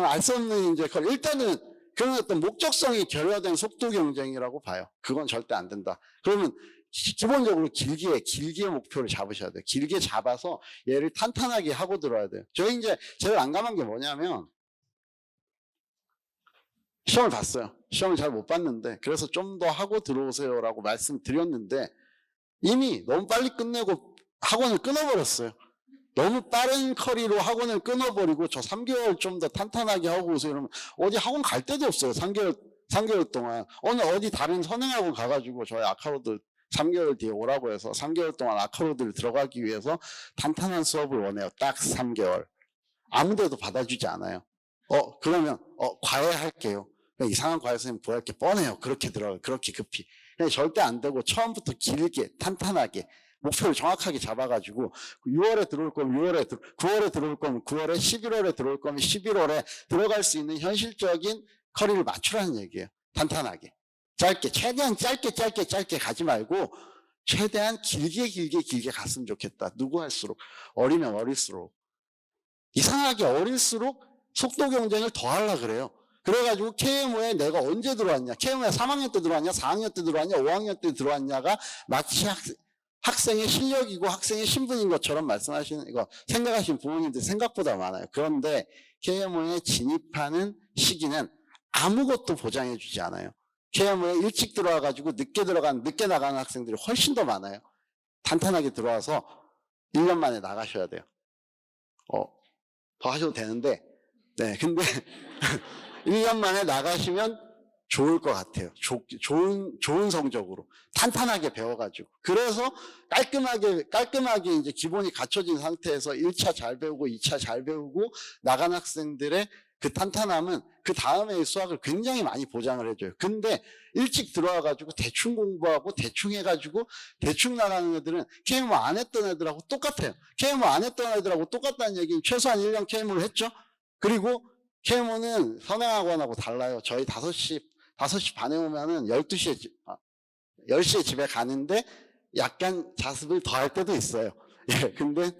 알 수 없는 이제 일단은 그런 어떤 목적성이 결여된 속도 경쟁이라고 봐요. 그건 절대 안 된다. 그러면 기본적으로 길게 목표를 잡으셔야 돼요. 길게 잡아서 얘를 탄탄하게 하고 들어야 돼요. 저희 이제 제일 난감한 게 뭐냐면 시험을 봤어요. 시험을 잘 못 봤는데 그래서 좀 더 하고 들어오세요라고 말씀드렸는데 이미 너무 빨리 끝내고 학원을 끊어버렸어요. 너무 빠른 커리로 학원을 끊어버리고 저 3개월 좀 더 탄탄하게 하고 오세요. 이러면 어디 학원 갈 데도 없어요. 3개월 동안. 어디 다른 선행학원 가가지고 저희 아카로드 3개월 뒤에 오라고 해서 3개월 동안 아카로드를 들어가기 위해서 탄탄한 수업을 원해요. 딱 3개월. 아무 데도 받아주지 않아요. 그러면 과외할게요. 이상한 과외 선생님 구할 게 뻔해요. 그렇게 들어가요. 그렇게 급히. 그냥 절대 안 되고 처음부터 길게 탄탄하게 목표를 정확하게 잡아가지고 6월에 들어올 거면 6월에 9월에 들어올 거면 9월에 11월에 들어올 거면 11월에 들어갈 수 있는 현실적인 커리를 맞추라는 얘기예요. 탄탄하게. 짧게 최대한 짧게 가지 말고 최대한 길게 갔으면 좋겠다. 누구 할수록 어리면 어릴수록 이상하게 어릴수록 속도 경쟁을 더 하려고 그래요. 그래가지고 KMO에 내가 언제 들어왔냐, KMO에 3학년 때 들어왔냐, 4학년 때 들어왔냐, 5학년 때 들어왔냐가 마치 학생의 실력이고 학생의 신분인 것처럼 말씀하시는 이거 생각하시는 부모님들 생각보다 많아요. 그런데 KMO에 진입하는 시기는 아무것도 보장해 주지 않아요. KMO에 일찍 들어와가지고 늦게 나가는 학생들이 훨씬 더 많아요. 탄탄하게 들어와서 1년 만에 나가셔야 돼요. 더 하셔도 되는데, 네, 근데 1년 만에 나가시면 좋을 것 같아요. 좋은 성적으로. 탄탄하게 배워가지고. 그래서 깔끔하게 이제 기본이 갖춰진 상태에서 1차 잘 배우고 2차 잘 배우고 나간 학생들의 그 탄탄함은 그 다음에 수학을 굉장히 많이 보장을 해줘요. 근데 일찍 들어와가지고 대충 공부하고 대충 해가지고 대충 나가는 애들은 KMO 안 했던 애들하고 똑같아요. KMO 안 했던 애들하고 똑같다는 얘기는 최소한 1년 KMO를 했죠. 그리고 KMO는 선행학원하고 달라요. 저희 5시 반에 오면은 10시에 집에 가는데 약간 자습을 더 할 때도 있어요. 예, 근데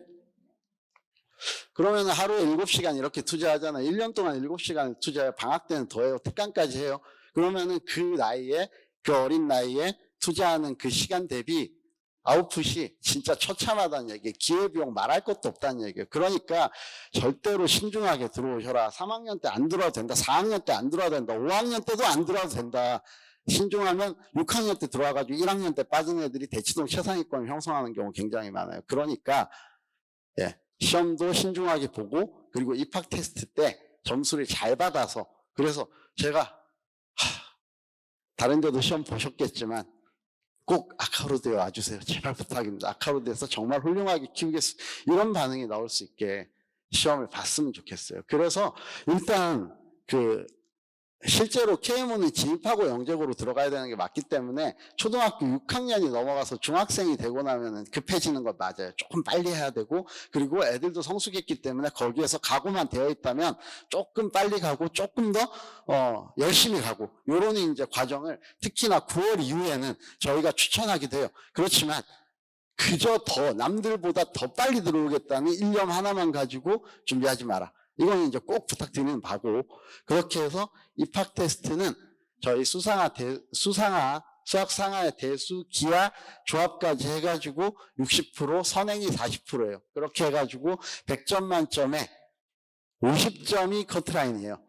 그러면 하루에 7시간 이렇게 투자하잖아요. 1년 동안 7시간을 투자해요. 방학 때는 더 해요. 특강까지 해요. 그러면은 그 어린 나이에 투자하는 그 시간 대비 아웃풋이 진짜 처참하다는 얘기예요. 기회비용 말할 것도 없다는 얘기예요. 그러니까 절대로 신중하게 들어오셔라. 3학년 때 안 들어와도 된다. 4학년 때 안 들어와도 된다. 5학년 때도 안 들어와도 된다. 신중하면 6학년 때 들어와가지고 1학년 때 빠진 애들이 대치동 최상위권을 형성하는 경우 굉장히 많아요. 그러니까 예, 시험도 신중하게 보고 그리고 입학 테스트 때 점수를 잘 받아서 그래서 제가 다른 데도 시험 보셨겠지만 꼭 아카로드에 와주세요. 제발 부탁입니다. 아카로드에서 정말 훌륭하게 키우겠습니다. 이런 반응이 나올 수 있게 시험을 봤으면 좋겠어요. 그래서 일단 실제로 KMO는 진입하고 영재고로 들어가야 되는 게 맞기 때문에 초등학교 6학년이 넘어가서 중학생이 되고 나면 급해지는 건 맞아요. 조금 빨리 해야 되고 그리고 애들도 성숙했기 때문에 거기에서 각오만 되어 있다면 조금 빨리 가고 조금 더 열심히 가고 요런 이제 과정을 특히나 9월 이후에는 저희가 추천하게 돼요. 그렇지만 그저 더 남들보다 더 빨리 들어오겠다는 일념 하나만 가지고 준비하지 마라. 이건 이제 꼭 부탁드리는 바고 그렇게 해서 입학 테스트는 저희 수학 상하의 대수, 기하, 조합까지 해가지고 60% 선행이 40%예요. 그렇게 해가지고 100점 만점에 50점이 커트라인이에요.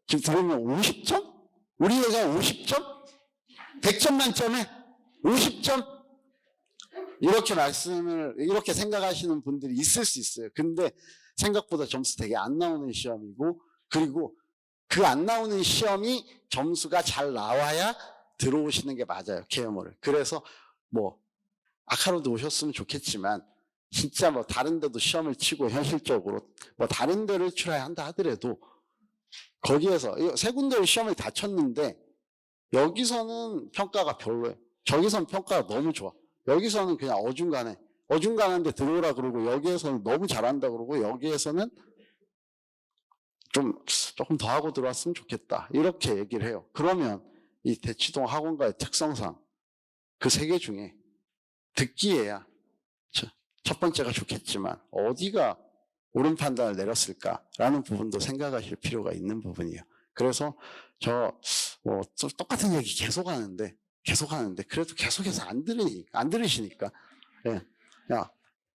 지금 들으면 50점? 우리 애가 50점? 100점 만점에 50점? 이렇게 생각하시는 분들이 있을 수 있어요. 근데 생각보다 점수 되게 안 나오는 시험이고 그리고 그 안 나오는 시험이 점수가 잘 나와야 들어오시는 게 맞아요. KMO를. 그래서 아카로드 오셨으면 좋겠지만 진짜 다른 데도 시험을 치고 현실적으로 다른 데를 출하야 한다 하더라도 거기에서 세 군데를 시험을 다 쳤는데 여기서는 평가가 별로예요. 저기서는 평가가 너무 좋아. 여기서는 그냥 어중간한데 들어오라 그러고 여기에서는 너무 잘한다 그러고 여기에서는 조금 더 하고 들어왔으면 좋겠다. 이렇게 얘기를 해요. 그러면 이 대치동 학원가의 특성상 그 세 개 중에 듣기에야 첫 번째가 좋겠지만 어디가 옳은 판단을 내렸을까라는 부분도 생각하실 필요가 있는 부분이에요. 그래서 똑같은 얘기 계속 하는데 그래도 계속해서 안 들으시니까 예, 야,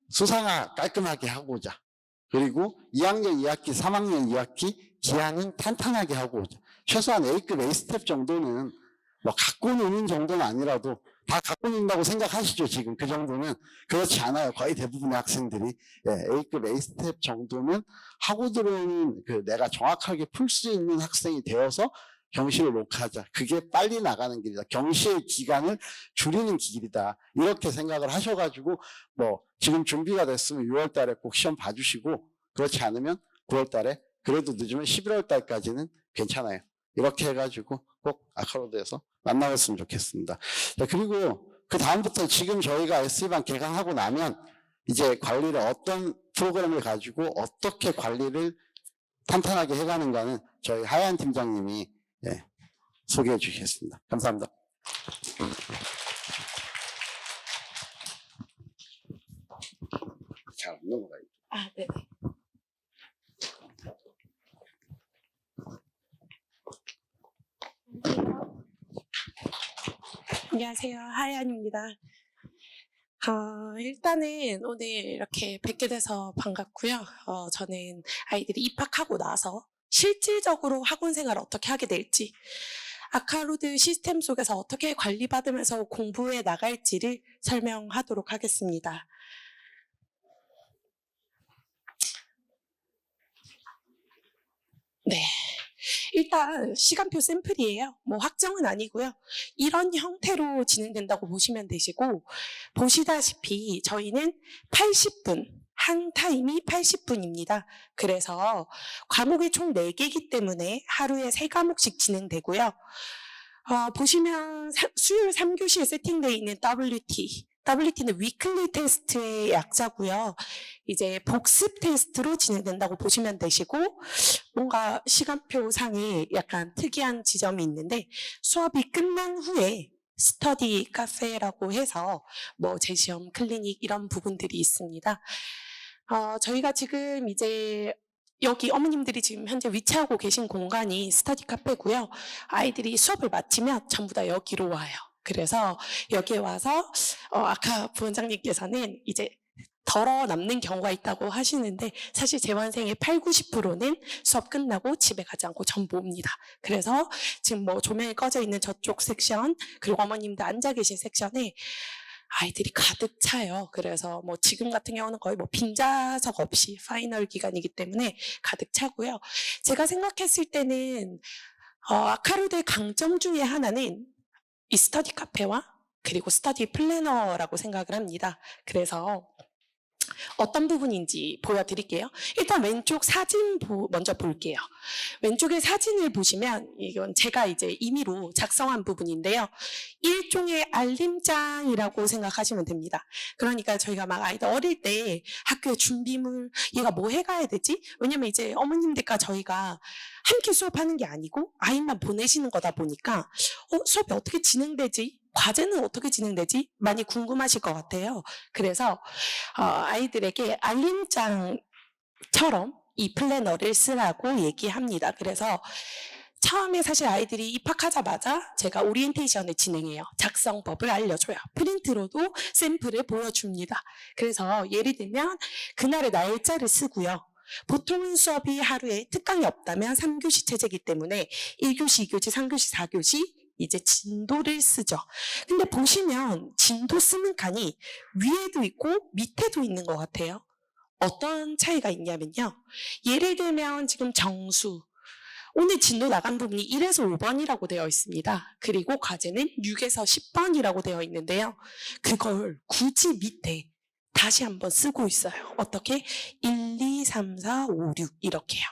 수상화 깔끔하게 하고자, 그리고 2학년 2학기 3학년 2학기 기한은 탄탄하게 하고 오자. 최소한 A급 A스텝 정도는 뭐 갖고 노는 정도는 아니라도 다 갖고 논다고 생각하시죠. 지금 그 정도는 그렇지 않아요. 거의 대부분의 학생들이 A급 A스텝 정도는 하고 들어오는 내가 정확하게 풀 수 있는 학생이 되어서 경시를 녹화하자. 그게 빨리 나가는 길이다. 경시의 기간을 줄이는 길이다. 이렇게 생각을 하셔가지고 지금 준비가 됐으면 6월 달에 꼭 시험 봐주시고, 그렇지 않으면 9월 달에, 그래도 늦으면 11월 달까지는 괜찮아요. 이렇게 해가지고 꼭 아카로드에서 만나봤으면 좋겠습니다. 자, 그리고 그 다음부터 지금 저희가 SE반 개강하고 나면 이제 관리를 어떤 프로그램을 가지고 어떻게 관리를 탄탄하게 해가는가는 저희 하얀 팀장님이 소개해 주시겠습니다. 감사합니다. 잘 넘어가요. 네. 안녕하세요. 하얀입니다. 일단은 오늘 이렇게 뵙게 돼서 반갑고요. 저는 아이들이 입학하고 나서 실질적으로 학원 생활을 어떻게 하게 될지, 아카로드 시스템 속에서 어떻게 관리받으면서 공부해 나갈지를 설명하도록 하겠습니다. 네. 일단 시간표 샘플이에요. 확정은 아니고요. 이런 형태로 진행된다고 보시면 되시고, 보시다시피 저희는 80분, 한 타임이 80분입니다. 그래서 과목이 총 4개이기 때문에 하루에 3과목씩 진행되고요. 보시면 수요일 3교시에 세팅되어 있는 WT는 위클리 테스트의 약자고요. 이제 복습 테스트로 진행된다고 보시면 되시고, 뭔가 시간표 상에 약간 특이한 지점이 있는데, 수업이 끝난 후에 스터디 카페라고 해서 재시험 클리닉 이런 부분들이 있습니다. 저희가 지금 이제 여기 어머님들이 지금 현재 위치하고 계신 공간이 스터디 카페고요. 아이들이 수업을 마치면 전부 다 여기로 와요. 그래서 여기에 와서 아까 부원장님께서는 이제 덜어 남는 경우가 있다고 하시는데, 사실 재원생의 80~90%는 수업 끝나고 집에 가지 않고 전부 옵니다. 그래서 지금 조명이 꺼져 있는 저쪽 섹션, 그리고 어머님들 앉아 계신 섹션에 아이들이 가득 차요. 그래서 지금 같은 경우는 거의 빈자석 없이 파이널 기간이기 때문에 가득 차고요. 제가 생각했을 때는 아카로드의 강점 중에 하나는 이 스터디 카페와 그리고 스터디 플래너라고 생각을 합니다. 그래서 어떤 부분인지 보여드릴게요. 일단 왼쪽 사진 먼저 볼게요. 왼쪽에 사진을 보시면 이건 제가 이제 임의로 작성한 부분인데요. 일종의 알림장이라고 생각하시면 됩니다. 그러니까 저희가 막 아이들 어릴 때 학교에 준비물, 얘가 뭐 해가야 되지? 왜냐면 이제 어머님들과 저희가 함께 수업하는 게 아니고 아이만 보내시는 거다 보니까 수업이 어떻게 진행되지? 과제는 어떻게 진행되지? 많이 궁금하실 것 같아요. 그래서 아이들에게 알림장처럼 이 플래너를 쓰라고 얘기합니다. 그래서 처음에 사실 아이들이 입학하자마자 제가 오리엔테이션을 진행해요. 작성법을 알려줘요. 프린트로도 샘플을 보여줍니다. 그래서 예를 들면 그날의 날짜를 쓰고요. 보통은 수업이 하루에 특강이 없다면 3교시 체제이기 때문에 1교시, 2교시, 3교시, 4교시 이제 진도를 쓰죠. 근데 보시면 진도 쓰는 칸이 위에도 있고 밑에도 있는 것 같아요. 어떤 차이가 있냐면요. 예를 들면 지금 정수, 오늘 진도 나간 부분이 1에서 5번이라고 되어 있습니다. 그리고 과제는 6에서 10번이라고 되어 있는데요. 그걸 굳이 밑에 다시 한번 쓰고 있어요. 어떻게? 1, 2, 3, 4, 5, 6 이렇게요.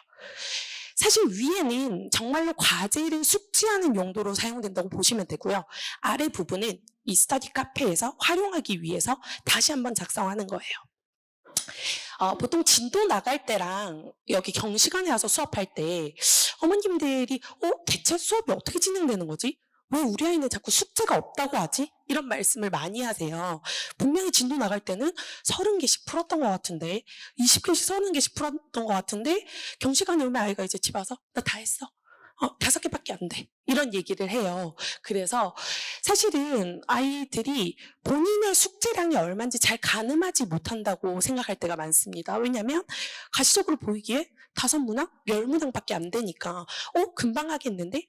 사실 위에는 정말로 과제를 숙지하는 용도로 사용된다고 보시면 되고요. 아래 부분은 이 스터디 카페에서 활용하기 위해서 다시 한번 작성하는 거예요. 보통 진도 나갈 때랑 여기 경시간에 와서 수업할 때 어머님들이 대체 수업이 어떻게 진행되는 거지? 왜 우리 아이는 자꾸 숙제가 없다고 하지? 이런 말씀을 많이 하세요. 분명히 진도 나갈 때는 30개씩 풀었던 것 같은데 20개씩 30개씩 풀었던 것 같은데 경시간에 오면 아이가 이제 집 와서 나 다 했어. 5개밖에 안 돼. 이런 얘기를 해요. 그래서 사실은 아이들이 본인의 숙제량이 얼마인지 잘 가늠하지 못한다고 생각할 때가 많습니다. 왜냐하면 가시적으로 보이기에 5문항, 10문항밖에 안 되니까 금방 하겠는데?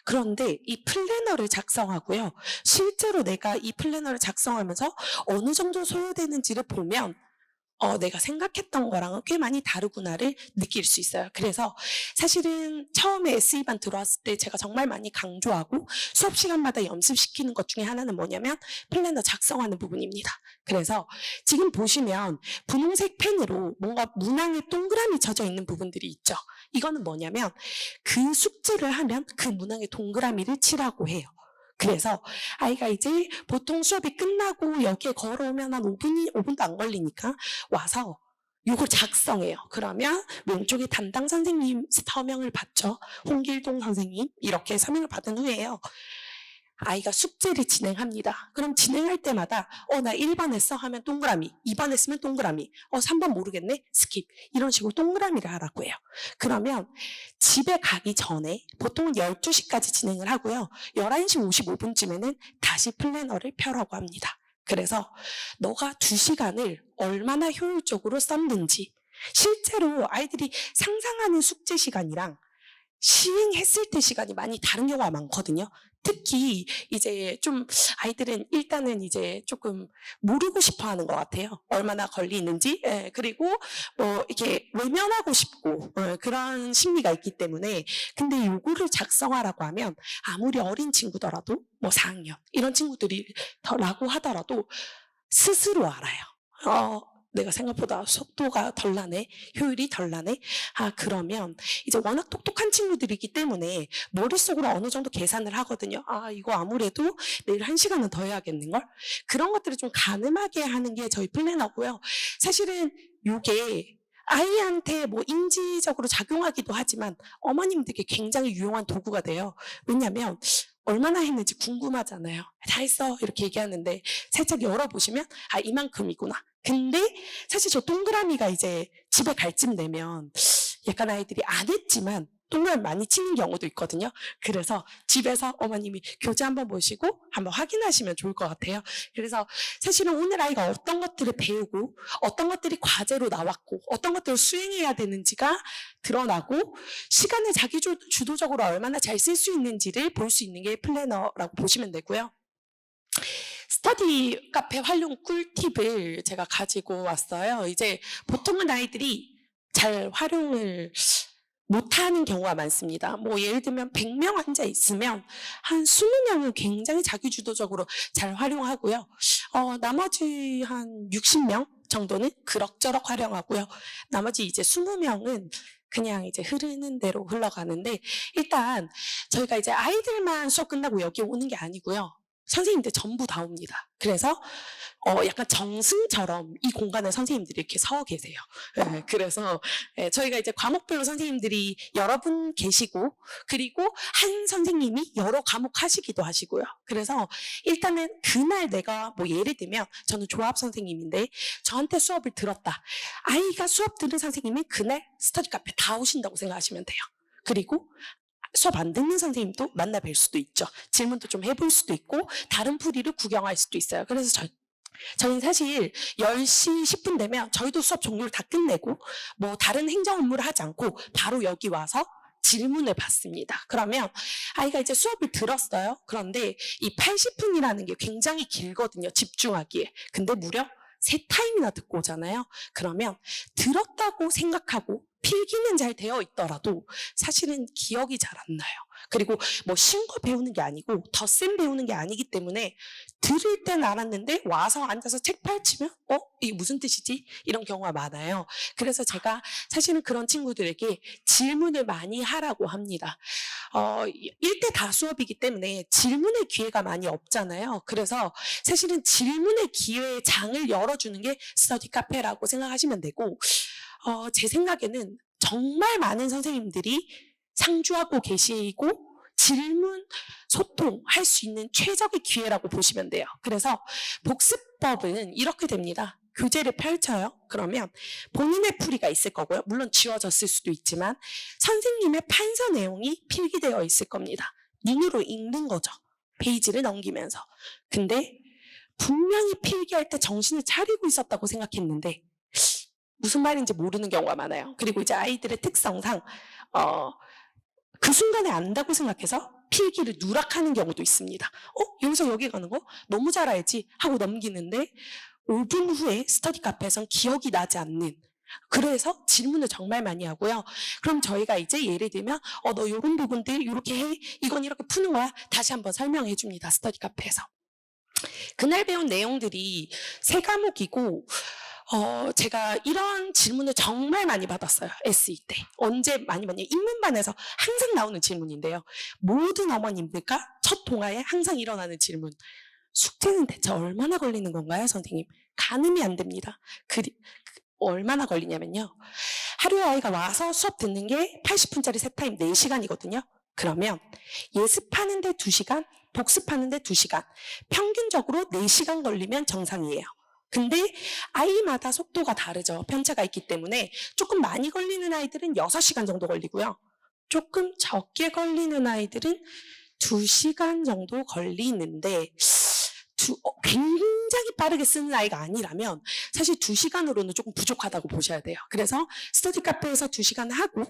그런데 이 플래너를 작성하고요. 실제로 내가 이 플래너를 작성하면서 어느 정도 소요되는지를 보면 내가 생각했던 거랑은 꽤 많이 다르구나를 느낄 수 있어요. 그래서 사실은 처음에 SE반 들어왔을 때 제가 정말 많이 강조하고 수업 시간마다 연습시키는 것 중에 하나는 뭐냐면 플래너 작성하는 부분입니다. 그래서 지금 보시면 분홍색 펜으로 뭔가 문항에 동그라미 쳐져 있는 부분들이 있죠. 이거는 뭐냐면 그 숙제를 하면 그 문항에 동그라미를 치라고 해요. 그래서 아이가 이제 보통 수업이 끝나고 여기에 걸어오면 한 5분도 안 걸리니까 와서 이걸 작성해요. 그러면 왼쪽에 담당 선생님 서명을 받죠. 홍길동 선생님 이렇게 서명을 받은 후에요. 아이가 숙제를 진행합니다. 그럼 진행할 때마다 나 1번 했어 하면 동그라미, 2번 했으면 동그라미, 3번 모르겠네 스킵 이런 식으로 동그라미를 하라고 해요. 그러면 집에 가기 전에 보통 12시까지 진행을 하고요. 11시 55분쯤에는 다시 플래너를 펴라고 합니다. 그래서 너가 2시간을 얼마나 효율적으로 썼는지 실제로 아이들이 상상하는 숙제 시간이랑 시행했을 때 시간이 많이 다른 경우가 많거든요. 특히 이제 좀 아이들은 일단은 이제 조금 모르고 싶어 하는 것 같아요. 얼마나 걸리는지. 그리고 뭐 이렇게 외면하고 싶고 그런 심리가 있기 때문에 근데 요거를 작성하라고 하면 아무리 어린 친구더라도 뭐 4학년 이런 친구들이라고 하더라도 스스로 알아요. 내가 생각보다 속도가 덜 나네, 효율이 덜 나네. 그러면 이제 워낙 똑똑한 친구들이기 때문에 머릿속으로 어느 정도 계산을 하거든요. 이거 아무래도 내일 1시간은 더 해야겠는걸? 그런 것들을 좀 가늠하게 하는 게 저희 플래너고요. 사실은 이게 아이한테 뭐 인지적으로 작용하기도 하지만 어머님들께 굉장히 유용한 도구가 돼요. 왜냐하면 얼마나 했는지 궁금하잖아요. 다 했어 이렇게 얘기하는데 살짝 열어보시면 이만큼이구나. 근데 사실 저 동그라미가 이제 집에 갈 쯤 되면 약간 아이들이 안 했지만 동그라미 많이 치는 경우도 있거든요. 그래서 집에서 어머님이 교재 한번 보시고 한번 확인하시면 좋을 것 같아요. 그래서 사실은 오늘 아이가 어떤 것들을 배우고 어떤 것들이 과제로 나왔고 어떤 것들을 수행해야 되는지가 드러나고 시간을 자기 주도적으로 얼마나 잘 쓸 수 있는지를 볼 수 있는 게 플래너라고 보시면 되고요. 스터디 카페 활용 꿀팁을 제가 가지고 왔어요. 이제 보통은 아이들이 잘 활용을 못하는 경우가 많습니다. 뭐 예를 들면 100명 앉아 있으면 한 20명은 굉장히 자기주도적으로 잘 활용하고요. 나머지 한 60명 정도는 그럭저럭 활용하고요. 나머지 이제 20명은 그냥 이제 흐르는 대로 흘러가는데 일단 저희가 이제 아이들만 수업 끝나고 여기 오는 게 아니고요. 선생님들 전부 다 옵니다. 그래서 약간 정승처럼 이 공간에 선생님들이 이렇게 서 계세요. 그래서 저희가 이제 과목별로 선생님들이 여러 분 계시고 그리고 한 선생님이 여러 과목 하시기도 하시고요. 그래서 일단은 그날 내가 뭐 예를 들면 저는 조합 선생님인데 저한테 수업을 들었다. 아이가 수업 들은 선생님이 그날 스터디 카페 다 오신다고 생각하시면 돼요. 그리고 수업 안 듣는 선생님도 만나 뵐 수도 있죠. 질문도 좀 해볼 수도 있고 다른 풀이를 구경할 수도 있어요. 그래서 저희는 사실 10시 10분 되면 저희도 수업 종료를 다 끝내고 뭐 다른 행정 업무를 하지 않고 바로 여기 와서 질문을 받습니다. 그러면 아이가 이제 수업을 들었어요. 그런데 이 80분이라는 게 굉장히 길거든요. 집중하기에. 근데 무려 3타임이나 듣고 오잖아요. 그러면 들었다고 생각하고 필기는 잘 되어 있더라도 사실은 기억이 잘 안 나요. 그리고 뭐 쉬운 거 배우는 게 아니고 덧셈 배우는 게 아니기 때문에 들을 땐 알았는데 와서 앉아서 책 펼치면 이게 무슨 뜻이지? 이런 경우가 많아요. 그래서 제가 사실은 그런 친구들에게 질문을 많이 하라고 합니다. 1대 다 수업이기 때문에 질문의 기회가 많이 없잖아요. 그래서 사실은 질문의 기회의 장을 열어주는 게 스터디 카페라고 생각하시면 되고 제 생각에는 정말 많은 선생님들이 상주하고 계시고 질문, 소통할 수 있는 최적의 기회라고 보시면 돼요. 그래서 복습법은 이렇게 됩니다. 교재를 펼쳐요. 그러면 본인의 풀이가 있을 거고요. 물론 지워졌을 수도 있지만 선생님의 판서 내용이 필기되어 있을 겁니다. 눈으로 읽는 거죠. 페이지를 넘기면서. 근데 분명히 필기할 때 정신을 차리고 있었다고 생각했는데 무슨 말인지 모르는 경우가 많아요. 그리고 이제 아이들의 특성상 그 순간에 안다고 생각해서 필기를 누락하는 경우도 있습니다. 여기서 여기 가는 거 너무 잘 알지 하고 넘기는데 5분 후에 스터디 카페에선 기억이 나지 않는, 그래서 질문을 정말 많이 하고요. 그럼 저희가 이제 예를 들면 너 요런 부분들 이렇게 해, 이건 이렇게 푸는 거야, 다시 한번 설명해 줍니다. 스터디 카페에서. 그날 배운 내용들이 3과목이고 제가 이런 질문을 정말 많이 받았어요. SE 때. 언제 많이 받냐? 인문반에서 항상 나오는 질문인데요. 모든 어머님들과 첫 통화에 항상 일어나는 질문. 숙제는 대체 얼마나 걸리는 건가요, 선생님? 가늠이 안 됩니다. 얼마나 걸리냐면요. 하루에 아이가 와서 수업 듣는 게 80분짜리 세타임 4시간이거든요. 그러면 예습하는데 2시간, 복습하는데 2시간. 평균적으로 4시간 걸리면 정상이에요. 근데 아이마다 속도가 다르죠. 편차가 있기 때문에 조금 많이 걸리는 아이들은 6시간 정도 걸리고요. 조금 적게 걸리는 아이들은 2시간 정도 걸리는데 굉장히 빠르게 쓰는 아이가 아니라면 사실 2시간으로는 조금 부족하다고 보셔야 돼요. 그래서 스터디 카페에서 2시간 하고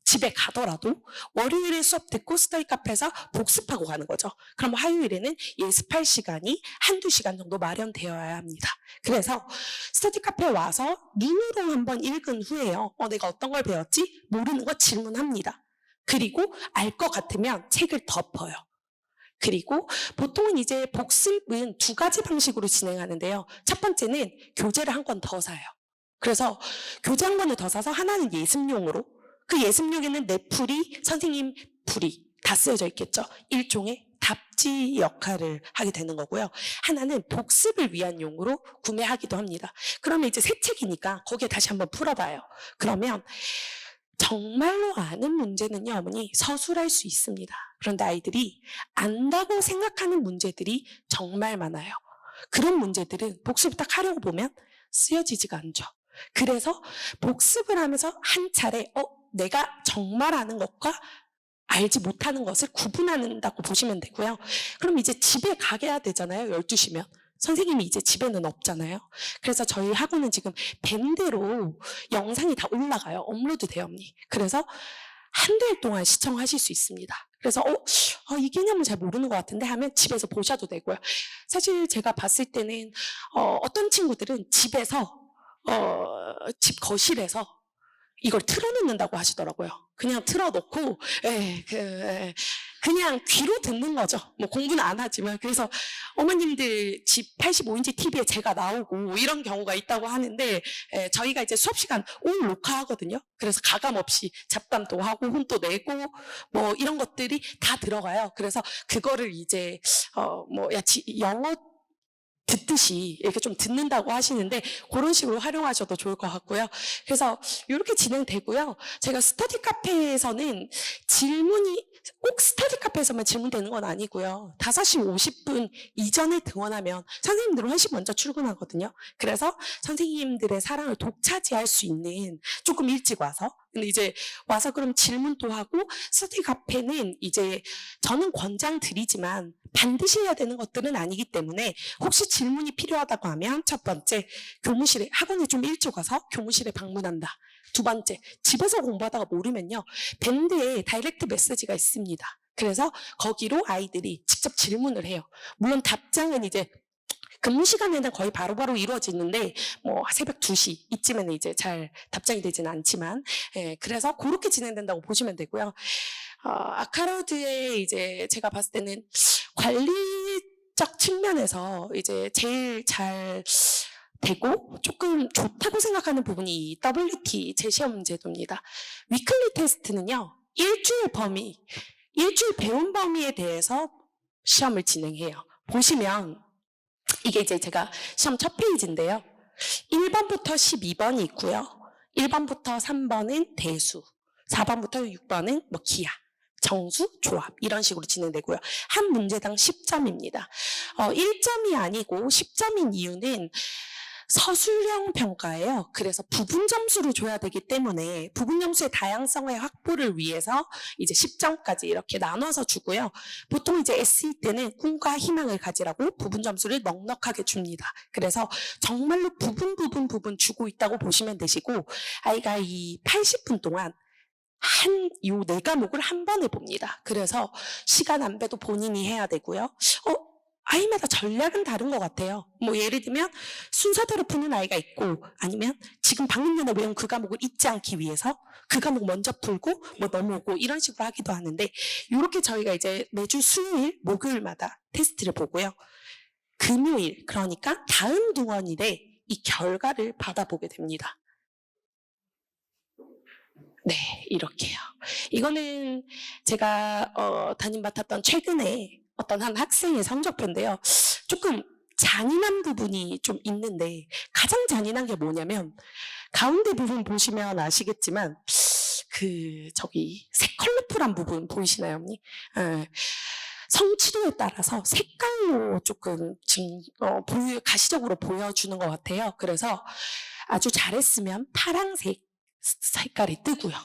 집에 가더라도 월요일에 수업 듣고 스터디 카페에서 복습하고 가는 거죠. 그럼 화요일에는 예습할 시간이 1-2시간 정도 마련되어야 합니다. 그래서 스터디 카페에 와서 눈으로 한번 읽은 후에요. 내가 어떤 걸 배웠지? 모르는 거 질문합니다. 그리고 알 것 같으면 책을 덮어요. 그리고 보통은 이제 복습은 2가지 방식으로 진행하는데요. 첫 번째는 교재를 한 권 더 사요. 그래서 교재 한 권을 더 사서 하나는 예습용으로, 그 예습용에는 내 풀이, 선생님 풀이 다 쓰여져 있겠죠. 일종의 답지 역할을 하게 되는 거고요. 하나는 복습을 위한 용으로 구매하기도 합니다. 그러면 이제 새 책이니까 거기에 다시 한번 풀어봐요. 그러면 정말로 아는 문제는요, 어머니, 서술할 수 있습니다. 그런데 아이들이 안다고 생각하는 문제들이 정말 많아요. 그런 문제들은 복습을 딱 하려고 보면 쓰여지지가 않죠. 그래서 복습을 하면서 한 차례 내가 정말 아는 것과 알지 못하는 것을 구분한다고 보시면 되고요. 그럼 이제 집에 가야 되잖아요. 12시면. 선생님이 이제 집에는 없잖아요. 그래서 저희 학원은 지금 밴드로 영상이 다 올라가요. 업로드 돼요, 언니. 그래서 한 달 동안 시청하실 수 있습니다. 그래서 이 개념은 잘 모르는 것 같은데 하면 집에서 보셔도 되고요. 사실 제가 봤을 때는 어떤 친구들은 집에서 집 거실에서 이걸 틀어놓는다고 하시더라고요. 그냥 틀어놓고 그냥 귀로 듣는 거죠. 뭐 공부는 안 하지만. 그래서 어머님들 집 85인치 TV에 제가 나오고 이런 경우가 있다고 하는데 저희가 이제 수업 시간 온 녹화하거든요. 그래서 가감 없이 잡담도 하고 혼도 내고 뭐 이런 것들이 다 들어가요. 그래서 그거를 이제 영어 듣듯이 이렇게 좀 듣는다고 하시는데 그런 식으로 활용하셔도 좋을 것 같고요. 그래서 이렇게 진행되고요. 제가 스터디 카페에서는 질문이 꼭 스터디 카페에서만 질문되는 건 아니고요. 5시 50분 이전에 등원하면 선생님들은 훨씬 먼저 출근하거든요. 그래서 선생님들의 사랑을 독차지할 수 있는 조금 일찍 와서, 근데 이제 와서 그럼 질문도 하고, 스터디 카페는 이제 저는 권장 드리지만 반드시 해야 되는 것들은 아니기 때문에 혹시 질문이 필요하다고 하면 첫 번째, 교무실에, 학원에 좀 일찍 와서 교무실에 방문한다. 두 번째, 집에서 공부하다가 모르면요, 밴드에 다이렉트 메시지가 있습니다. 그래서 거기로 아이들이 직접 질문을 해요. 물론 답장은 이제 근무 시간에는 거의 바로바로 이루어지는데 뭐 새벽 2시 이쯤에는 이제 잘 답장이 되지는 않지만, 그래서 그렇게 진행된다고 보시면 되고요. 아카로드에 이제 제가 봤을 때는 관리적 측면에서 이제 제일 잘 되고 조금 좋다고 생각하는 부분이 WT 재시험 제도입니다. 위클리 테스트는요, 일주일 배운 범위에 대해서 시험을 진행해요. 보시면 이게 이제 제가 시험 첫 페이지인데요. 1번부터 12번이 있고요. 1번부터 3번은 대수, 4번부터 6번은 뭐 기하. 정수, 조합 이런 식으로 진행되고요. 한 문제당 10점입니다. 1점이 아니고 10점인 이유는 서술형 평가예요. 그래서 부분 점수를 줘야 되기 때문에 부분 점수의 다양성의 확보를 위해서 이제 10점까지 이렇게 나눠서 주고요. 보통 이제 SE 때는 꿈과 희망을 가지라고 부분 점수를 넉넉하게 줍니다. 그래서 정말로 부분 주고 있다고 보시면 되시고, 아이가 이 80분 동안 요 4과목을 한 번에 봅니다. 그래서 시간 안배도 본인이 해야 되고요. 아이마다 전략은 다른 것 같아요. 뭐 예를 들면 순서대로 푸는 아이가 있고, 아니면 지금 방금 전에 외운 그 과목을 잊지 않기 위해서 그 과목 먼저 풀고 뭐 넘어오고 이런 식으로 하기도 하는데, 이렇게 저희가 이제 매주 수요일, 목요일마다 테스트를 보고요. 금요일, 그러니까 다음 등원일에 이 결과를 받아보게 됩니다. 네, 이렇게요. 이거는 제가 담임 맡았던 최근에 어떤 한 학생의 성적표인데요. 조금 잔인한 부분이 좀 있는데, 가장 잔인한 게 뭐냐면 가운데 부분 보시면 아시겠지만 저기 컬러풀한 부분 보이시나요, 언니? 성취도에 따라서 색깔로 조금 지금 가시적으로 보여주는 것 같아요. 그래서 아주 잘했으면 파란색 색깔이 뜨고요.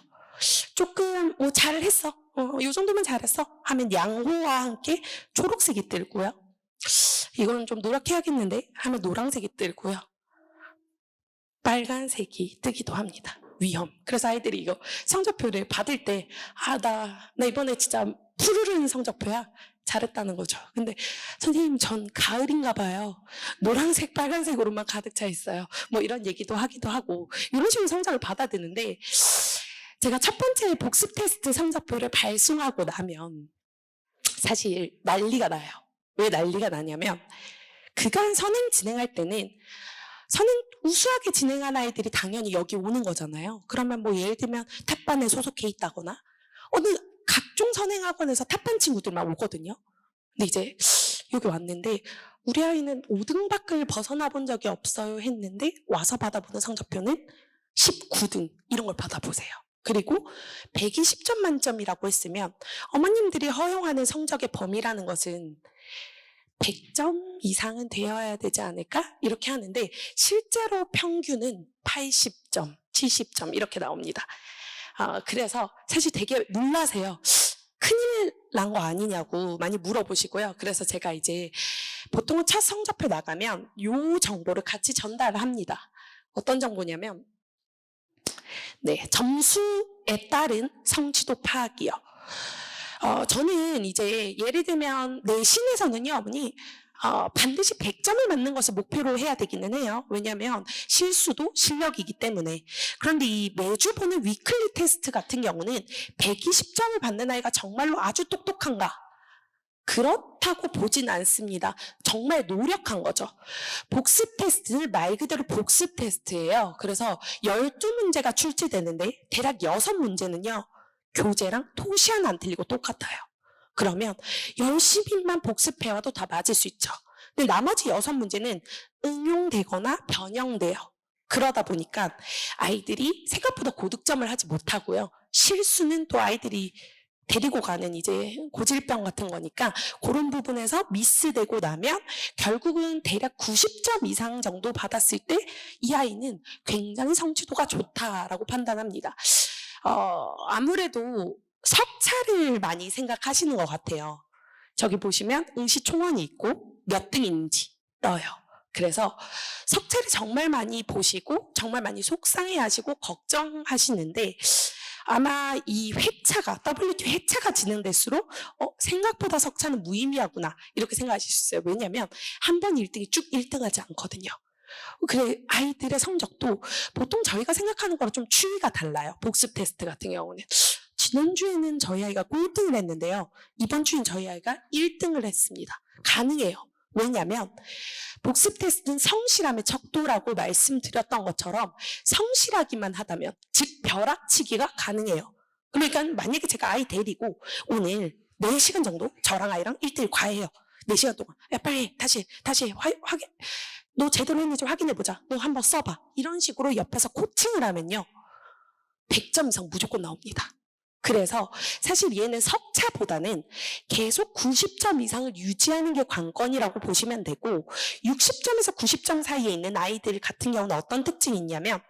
조금 잘했어, 이 정도면 잘했어 하면 양호와 함께 초록색이 뜨고요. 이거는 좀 노력해야겠는데 하면 노란색이 뜨고요. 빨간색이 뜨기도 합니다. 위험. 그래서 아이들이 이거 성적표를 받을 때 나 이번에 진짜 푸르른 성적표야, 잘했다는 거죠. 근데 선생님, 전 가을인가 봐요. 노란색, 빨간색으로만 가득 차 있어요. 뭐 이런 얘기도 하기도 하고, 이런 식으로 성적을 받아드는데, 제가 첫 번째 복습 테스트 성적표를 발송하고 나면 사실 난리가 나요. 왜 난리가 나냐면, 그간 선행 진행할 때는 선행 우수하게 진행한 아이들이 당연히 여기 오는 거잖아요. 그러면 뭐 예를 들면 탑반에 소속해 있다거나 어느 각종 선행학원에서 탑반 친구들만 오거든요. 근데 이제 여기 왔는데 우리 아이는 5등 밖을 벗어나 본 적이 없어요 했는데, 와서 받아보는 성적표는 19등 이런 걸 받아보세요. 그리고 120점 만점이라고 했으면 어머님들이 허용하는 성적의 범위라는 것은 100점 이상은 되어야 되지 않을까? 이렇게 하는데 실제로 평균은 80점, 70점 이렇게 나옵니다. 그래서 사실 되게 놀라세요. 큰일 난 거 아니냐고 많이 물어보시고요. 그래서 제가 이제 보통은 첫 성적표 나가면 요 정보를 같이 전달을 합니다. 어떤 정보냐면, 네, 점수에 따른 성취도 파악이요. 저는 이제 예를 들면 내신에서는요, 어머니, 반드시 100점을 맞는 것을 목표로 해야 되기는 해요. 왜냐하면 실수도 실력이기 때문에. 그런데 이 매주 보는 위클리 테스트 같은 경우는 120점을 받는 아이가 정말로 아주 똑똑한가? 그렇다고 보진 않습니다. 정말 노력한 거죠. 복습 테스트는 말 그대로 복습 테스트예요. 그래서 12문제가 출제되는데 대략 6문제는요, 교재랑 토시 하나 안 틀리고 똑같아요. 그러면 열심히만 복습해와도 다 맞을 수 있죠. 근데 나머지 6문제는 응용되거나 변형돼요. 그러다 보니까 아이들이 생각보다 고득점을 하지 못하고요. 실수는 또 아이들이 데리고 가는 이제 고질병 같은 거니까 그런 부분에서 미스되고 나면 결국은 대략 90점 이상 정도 받았을 때 이 아이는 굉장히 성취도가 좋다라고 판단합니다. 아무래도 석차를 많이 생각하시는 것 같아요. 저기 보시면 응시총원이 있고 몇 등인지 떠요. 그래서 석차를 정말 많이 보시고 정말 많이 속상해하시고 걱정하시는데, 아마 이 회차가 WT 회차가 진행될수록 생각보다 석차는 무의미하구나 이렇게 생각하실 수 있어요. 왜냐하면 한 번 1등이 쭉 1등하지 않거든요. 그래, 아이들의 성적도 보통 저희가 생각하는 거랑 좀 추이가 달라요. 복습 테스트 같은 경우는 지난주에는 저희 아이가 꼴등을 했는데요, 이번 주엔 저희 아이가 1등을 했습니다. 가능해요. 왜냐하면 복습 테스트는 성실함의 척도라고 말씀드렸던 것처럼 성실하기만 하다면, 즉 벼락치기가 가능해요. 그러니까 만약에 제가 아이 데리고 오늘 4시간 정도 저랑 아이랑 1대1 과외해요. 4시간 동안 야 빨리 다시 확인, 너 제대로 했는지 확인해보자, 너 한번 써봐, 이런 식으로 옆에서 코칭을 하면요 100점 이상 무조건 나옵니다. 그래서 사실 얘는 석차보다는 계속 90점 이상을 유지하는 게 관건이라고 보시면 되고 60점에서 90점 사이에 있는 아이들 같은 경우는 어떤 특징이 있냐면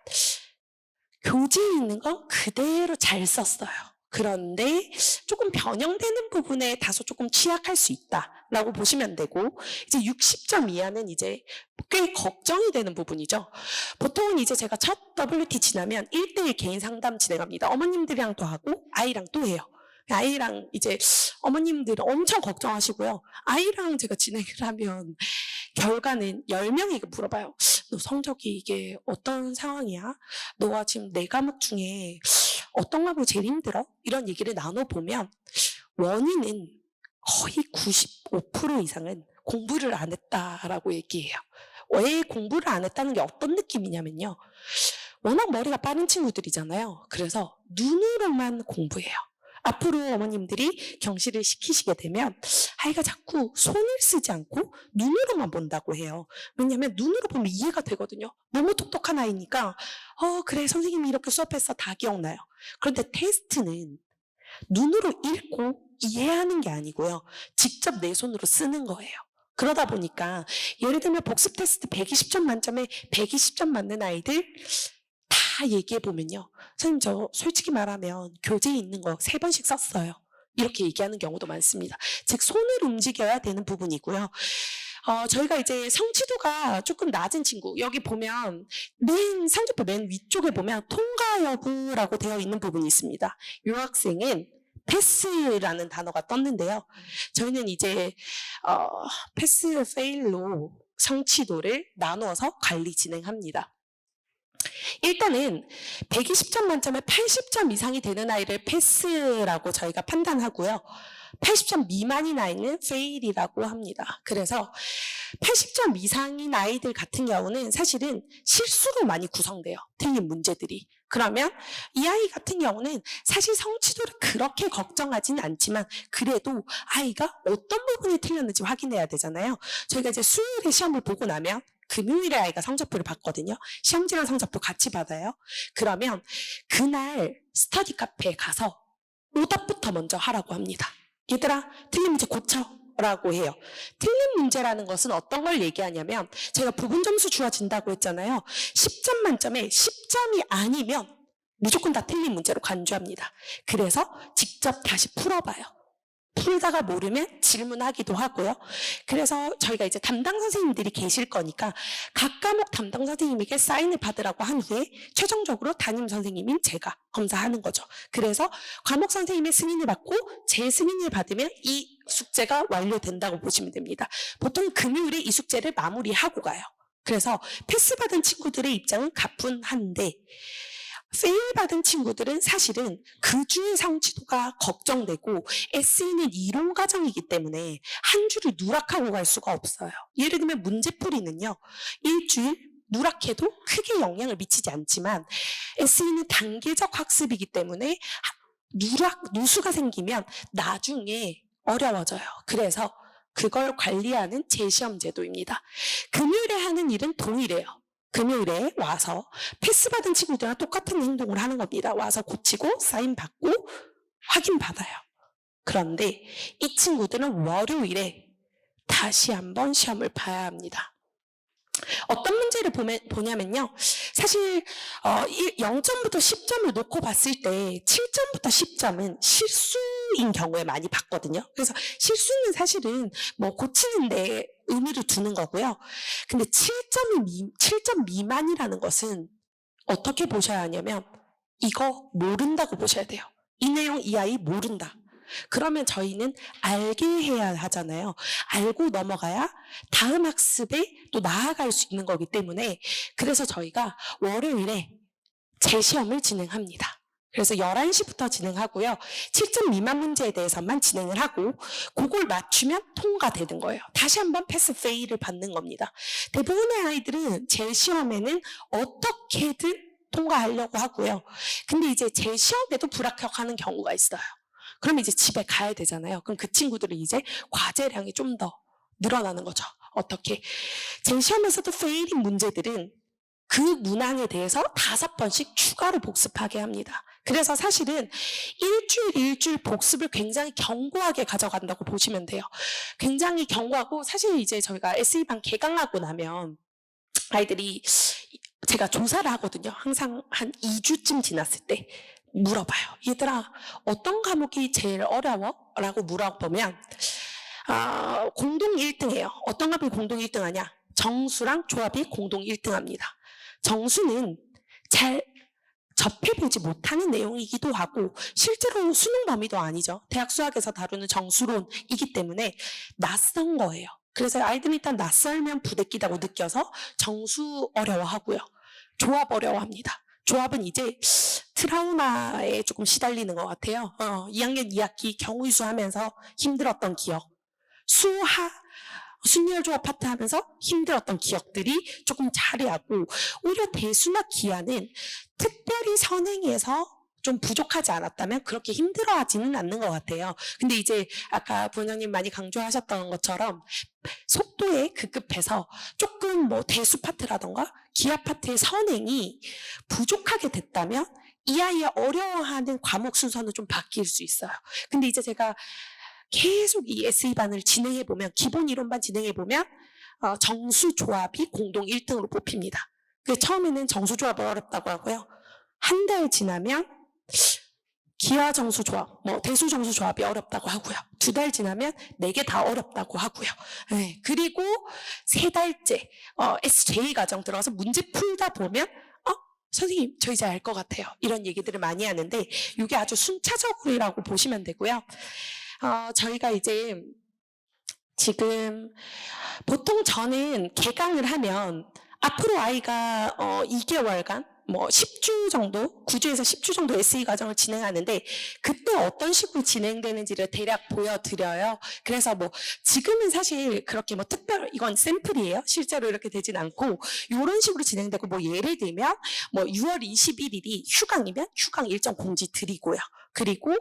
교재에 있는 건 그대로 잘 썼어요. 그런데 조금 변형되는 부분에 다소 조금 취약할 수 있다라고 보시면 되고 이제 60점 이하는 이제 꽤 걱정이 되는 부분이죠. 보통은 이제 제가 첫 WT 지나면 1대1 개인 상담 진행합니다. 어머님들이랑 또 하고 아이랑 또 해요. 아이랑 이제 어머님들 엄청 걱정하시고요. 아이랑 제가 진행을 하면 결과는 10명이 물어봐요. 너 성적이 이게 어떤 상황이야? 너가 지금 4과목 중에 어떤 과목이 제일 힘들어? 이런 얘기를 나눠보면 원인은 거의 95% 이상은 공부를 안 했다라고 얘기해요. 왜 공부를 안 했다는 게 어떤 느낌이냐면요. 워낙 머리가 빠른 친구들이잖아요. 그래서 눈으로만 공부해요. 앞으로 어머님들이 경시를 시키시게 되면 아이가 자꾸 손을 쓰지 않고 눈으로만 본다고 해요. 왜냐하면 눈으로 보면 이해가 되거든요. 너무 똑똑한 아이니까 그래 선생님이 이렇게 수업했어 다 기억나요. 그런데 테스트는 눈으로 읽고 이해하는 게 아니고요. 직접 내 손으로 쓰는 거예요. 그러다 보니까 예를 들면 복습 테스트 120점 만점에 120점 맞는 아이들 다 얘기해보면요. 선생님 저 솔직히 말하면 교재에 있는 거 3번씩 썼어요. 이렇게 얘기하는 경우도 많습니다. 즉 손을 움직여야 되는 부분이고요. 저희가 이제 성취도가 조금 낮은 친구 여기 보면 성적표 맨 위쪽에 보면 통과 여부라고 되어 있는 부분이 있습니다. 이 학생은 패스라는 단어가 떴는데요. 저희는 이제 패스, 페일로 성취도를 나누어서 관리 진행합니다. 일단은 120점 만점에 80점 이상이 되는 아이를 패스라고 저희가 판단하고요. 80점 미만인 아이는 페일이라고 합니다. 그래서 80점 이상인 아이들 같은 경우는 사실은 실수로 많이 구성돼요. 틀린 문제들이. 그러면 이 아이 같은 경우는 사실 성취도를 그렇게 걱정하지는 않지만 그래도 아이가 어떤 부분이 틀렸는지 확인해야 되잖아요. 저희가 이제 수요일에 시험을 보고 나면 금요일에 아이가 성적표를 받거든요. 시험지랑 성적표 같이 받아요. 그러면 그날 스터디 카페에 가서 오답부터 먼저 하라고 합니다. 얘들아 틀린 문제 고쳐라고 해요. 틀린 문제라는 것은 어떤 걸 얘기하냐면 제가 부분 점수 주어진다고 했잖아요. 10점 만점에 10점이 아니면 무조건 다 틀린 문제로 간주합니다. 그래서 직접 다시 풀어봐요. 풀다가 모르면 질문하기도 하고요. 그래서 저희가 이제 담당 선생님들이 계실 거니까 각 과목 담당 선생님에게 사인을 받으라고 한 후에 최종적으로 담임 선생님인 제가 검사하는 거죠. 그래서 과목 선생님의 승인을 받고 제 승인을 받으면 이 숙제가 완료된다고 보시면 됩니다. 보통 금요일에 이 숙제를 마무리하고 가요. 그래서 패스 받은 친구들의 입장은 가뿐한데 페일 받은 친구들은 사실은 그 주의 성취도가 걱정되고 SE는 이론 과정이기 때문에 한 주를 누락하고 갈 수가 없어요. 예를 들면 문제풀이는요. 일주일 누락해도 크게 영향을 미치지 않지만 SE는 단계적 학습이기 때문에 누수가 생기면 나중에 어려워져요. 그래서 그걸 관리하는 재시험 제도입니다. 금요일에 하는 일은 동일해요. 금요일에 와서 패스 받은 친구들이랑 똑같은 행동을 하는 겁니다. 와서 고치고 사인 받고 확인 받아요. 그런데 이 친구들은 월요일에 다시 한번 시험을 봐야 합니다. 어떤 문제를 보냐면요. 사실 0점부터 10점을 놓고 봤을 때 7점부터 10점은 실수인 경우에 많이 봤거든요. 그래서 실수는 사실은 뭐 고치는데 의미를 두는 거고요. 근데 7점 미만이라는 것은 어떻게 보셔야 하냐면 이거 모른다고 보셔야 돼요. 이 내용 이 아이 모른다. 그러면 저희는 알게 해야 하잖아요. 알고 넘어가야 다음 학습에 또 나아갈 수 있는 거기 때문에 그래서 저희가 월요일에 재시험을 진행합니다. 그래서 11시부터 진행하고요. 7점 미만 문제에 대해서만 진행을 하고 그걸 맞추면 통과되는 거예요. 다시 한번 패스 페일을 받는 겁니다. 대부분의 아이들은 재시험에는 어떻게든 통과하려고 하고요. 근데 이제 재시험에도 불합격하는 경우가 있어요. 그럼 이제 집에 가야 되잖아요. 그럼 그 친구들은 이제 과제량이 좀 더 늘어나는 거죠. 어떻게? 제 시험에서도 페일인 문제들은 그 문항에 대해서 5번씩 추가로 복습하게 합니다. 그래서 사실은 일주일 복습을 굉장히 견고하게 가져간다고 보시면 돼요. 굉장히 견고하고, 사실 이제 저희가 SE반 개강하고 나면 아이들이, 제가 조사를 하거든요. 항상 한 2주쯤 지났을 때 물어봐요. 얘들아, 어떤 과목이 제일 어려워? 라고 물어보면 공동 1등이에요. 어떤 과목이 공동 1등 하냐? 정수랑 조합이 공동 1등 합니다. 정수는 잘 접해보지 못하는 내용이기도 하고 실제로 수능 범위도 아니죠. 대학 수학에서 다루는 정수론이기 때문에 낯선 거예요. 그래서 아이들은 일단 낯설면 부대끼다고 느껴서 정수 어려워하고요. 조합 어려워합니다. 조합은 이제 트라우마에 조금 시달리는 것 같아요. 2학년 2학기 경우이수 하면서 힘들었던 기억, 순열조합 파트 하면서 힘들었던 기억들이 조금 자리하고, 오히려 대수나 기하는 특별히 선행에서 좀 부족하지 않았다면 그렇게 힘들어하지는 않는 것 같아요. 근데 이제 아까 부원장님 많이 강조하셨던 것처럼 속도에 급급해서 조금 뭐 대수 파트라던가 기하 파트의 선행이 부족하게 됐다면 이 아이의 어려워하는 과목 순서는 좀 바뀔 수 있어요. 근데 이제 제가 계속 이 SE반을 진행해보면, 기본 이론반 진행해보면 정수조합이 공동 1등으로 뽑힙니다. 처음에는 정수조합이 어렵다고 하고요. 한 달 지나면 기하정수조합, 대수정수조합이 어렵다고 하고요. 2달 지나면 4개 다 어렵다고 하고요. 네, 그리고 3달째 SJ 과정 들어가서 문제 풀다 보면 선생님 저 이제 알 것 같아요. 이런 얘기들을 많이 하는데 이게 아주 순차적이라고 보시면 되고요. 저희가 이제 지금 보통 저는 개강을 하면 앞으로 아이가 2개월간 10주 정도, 9주에서 10주 정도 SE 과정을 진행하는데 그때 어떤 식으로 진행되는지를 대략 보여드려요. 그래서 지금은 사실 그렇게 이건 샘플이에요. 실제로 이렇게 되진 않고 이런 식으로 진행되고, 예를 들면 6월 21일이 휴강이면 휴강 일정 공지 드리고요. 그리고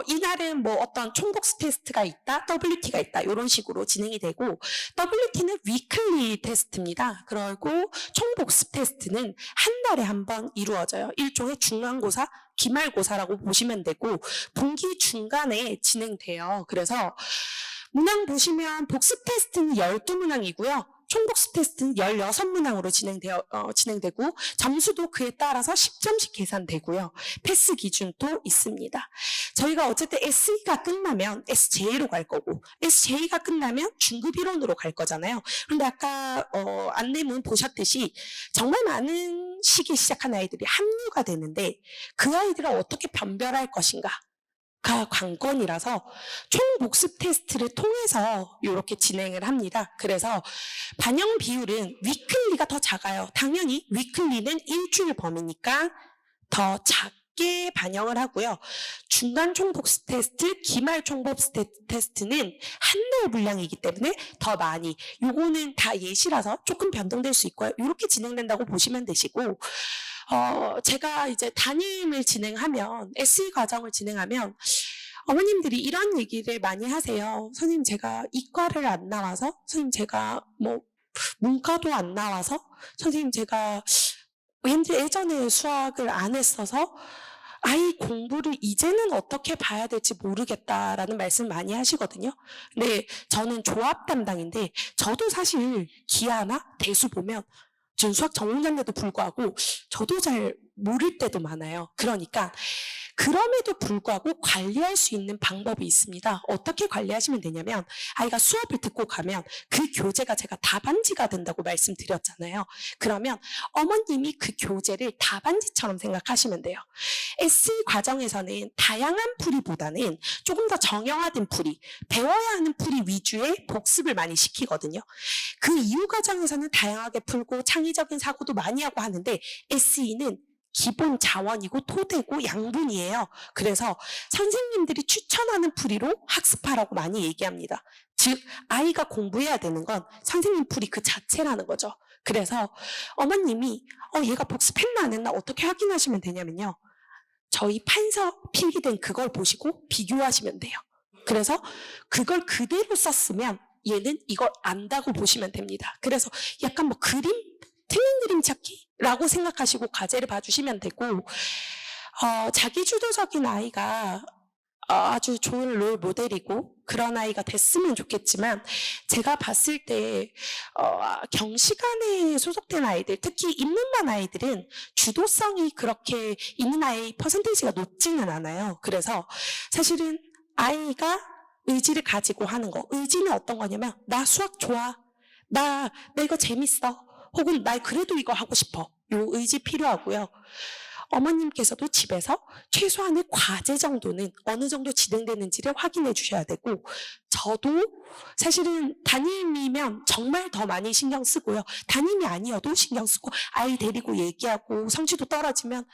이날은 어떤 총복수 테스트가 있다, WT가 있다, 이런 식으로 진행이 되고, WT는 위클리 테스트입니다. 그리고 총복수 테스트는 한 달에 한 번 이루어져요. 일종의 중간고사, 기말고사라고 보시면 되고, 분기 중간에 진행돼요. 그래서 문항 보시면 복습 테스트는 12문항이고요. 총복습 테스트는 16문항으로 진행되고, 점수도 그에 따라서 10점씩 계산되고요. 패스 기준도 있습니다. 저희가 어쨌든 SE가 끝나면 SJ로 갈 거고, SJ가 끝나면 중급 이론으로 갈 거잖아요. 그런데 아까 안내문 보셨듯이 정말 많은 시기에 시작한 아이들이 합류가 되는데 그 아이들을 어떻게 변별할 것인가 가 관건이라서 총복습 테스트를 통해서 이렇게 진행을 합니다. 그래서 반영 비율은 위클리가 더 작아요. 당연히 위클리는 일주일 범위니까 더 작게 반영을 하고요. 중간 총복습 테스트, 기말 총복습 테스트는 한 달 분량이기 때문에 더 많이, 요거는 다 예시라서 조금 변동될 수 있고요. 이렇게 진행된다고 보시면 되시고, 제가 이제 담임을 진행하면, SE 과정을 진행하면 어머님들이 이런 얘기를 많이 하세요. 선생님 제가 이과를 안 나와서, 선생님 제가 문과도 안 나와서, 선생님 제가 예전에 수학을 안 했어서 아이 공부를 이제는 어떻게 봐야 될지 모르겠다라는 말씀 많이 하시거든요. 근데 저는 조합 담당인데 저도 사실 기하나 대수 보면 전 수학 전공자인데도 불구하고 저도 잘 모를 때도 많아요. 그러니까 그럼에도 불구하고 관리할 수 있는 방법이 있습니다. 어떻게 관리하시면 되냐면, 아이가 수업을 듣고 가면 그 교재가 제가 답안지가 된다고 말씀드렸잖아요. 그러면 어머님이 그 교재를 답안지처럼 생각하시면 돼요. SE 과정에서는 다양한 풀이보다는 조금 더 정형화된 풀이, 배워야 하는 풀이 위주의 복습을 많이 시키거든요. 그 이후 과정에서는 다양하게 풀고 창의적인 사고도 많이 하고 하는데 SE는 기본 자원이고 토대고 양분이에요. 그래서 선생님들이 추천하는 풀이로 학습하라고 많이 얘기합니다. 즉 아이가 공부해야 되는 건 선생님 풀이 그 자체라는 거죠. 그래서 어머님이 얘가 복습했나 안 했나 어떻게 확인하시면 되냐면요. 저희 판서 필기된 그걸 보시고 비교하시면 돼요. 그래서 그걸 그대로 썼으면 얘는 이걸 안다고 보시면 됩니다. 그래서 약간 그림 틀린 그림 찾기라고 생각하시고 과제를 봐주시면 되고, 자기주도적인 아이가 아주 좋은 롤 모델이고 그런 아이가 됐으면 좋겠지만, 제가 봤을 때 경시관에 소속된 아이들, 특히 인문반 아이들은 주도성이 그렇게 있는 아이 퍼센테이지가 높지는 않아요. 그래서 사실은 아이가 의지를 가지고 하는 거, 의지는 어떤 거냐면 나 수학 좋아, 나 이거 재밌어, 혹은 나 그래도 이거 하고 싶어, 요 의지 필요하고요. 어머님께서도 집에서 최소한의 과제 정도는 어느 정도 진행되는지를 확인해 주셔야 되고, 저도 사실은 담임이면 정말 더 많이 신경 쓰고요. 담임이 아니어도 신경 쓰고, 아이 데리고 얘기하고 성취도 떨어지면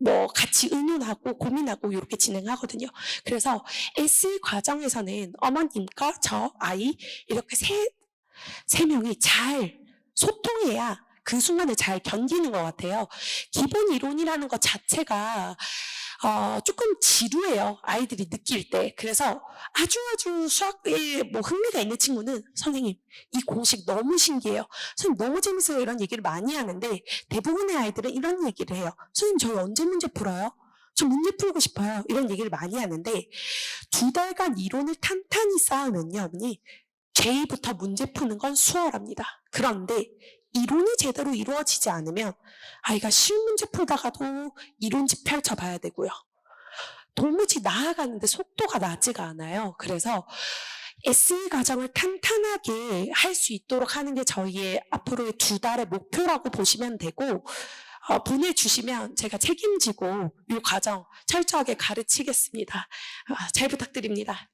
뭐 같이 의논하고 고민하고 이렇게 진행하거든요. 그래서 SE 과정에서는 어머님과 저, 아이 이렇게 세 명이 잘 소통해야 그 순간을 잘 견디는 것 같아요. 기본 이론이라는 것 자체가 조금 지루해요, 아이들이 느낄 때. 그래서 아주 수학에 뭐 흥미가 있는 친구는 선생님 이 공식 너무 신기해요, 선생님 너무 재밌어요, 이런 얘기를 많이 하는데, 대부분의 아이들은 이런 얘기를 해요. 선생님 저희 언제 문제 풀어요? 저 문제 풀고 싶어요. 이런 얘기를 많이 하는데, 2달간 이론을 탄탄히 쌓으면요, 어머니, 제2부터 문제 푸는 건 수월합니다. 그런데 이론이 제대로 이루어지지 않으면 아이가 쉬운 문제 풀다가도 이론집 펼쳐봐야 되고요. 도무지 나아가는데 속도가 나지가 않아요. 그래서 SE 과정을 탄탄하게 할 수 있도록 하는 게 저희의 앞으로의 2달의 목표라고 보시면 되고, 보내주시면 제가 책임지고 이 과정 철저하게 가르치겠습니다. 잘 부탁드립니다.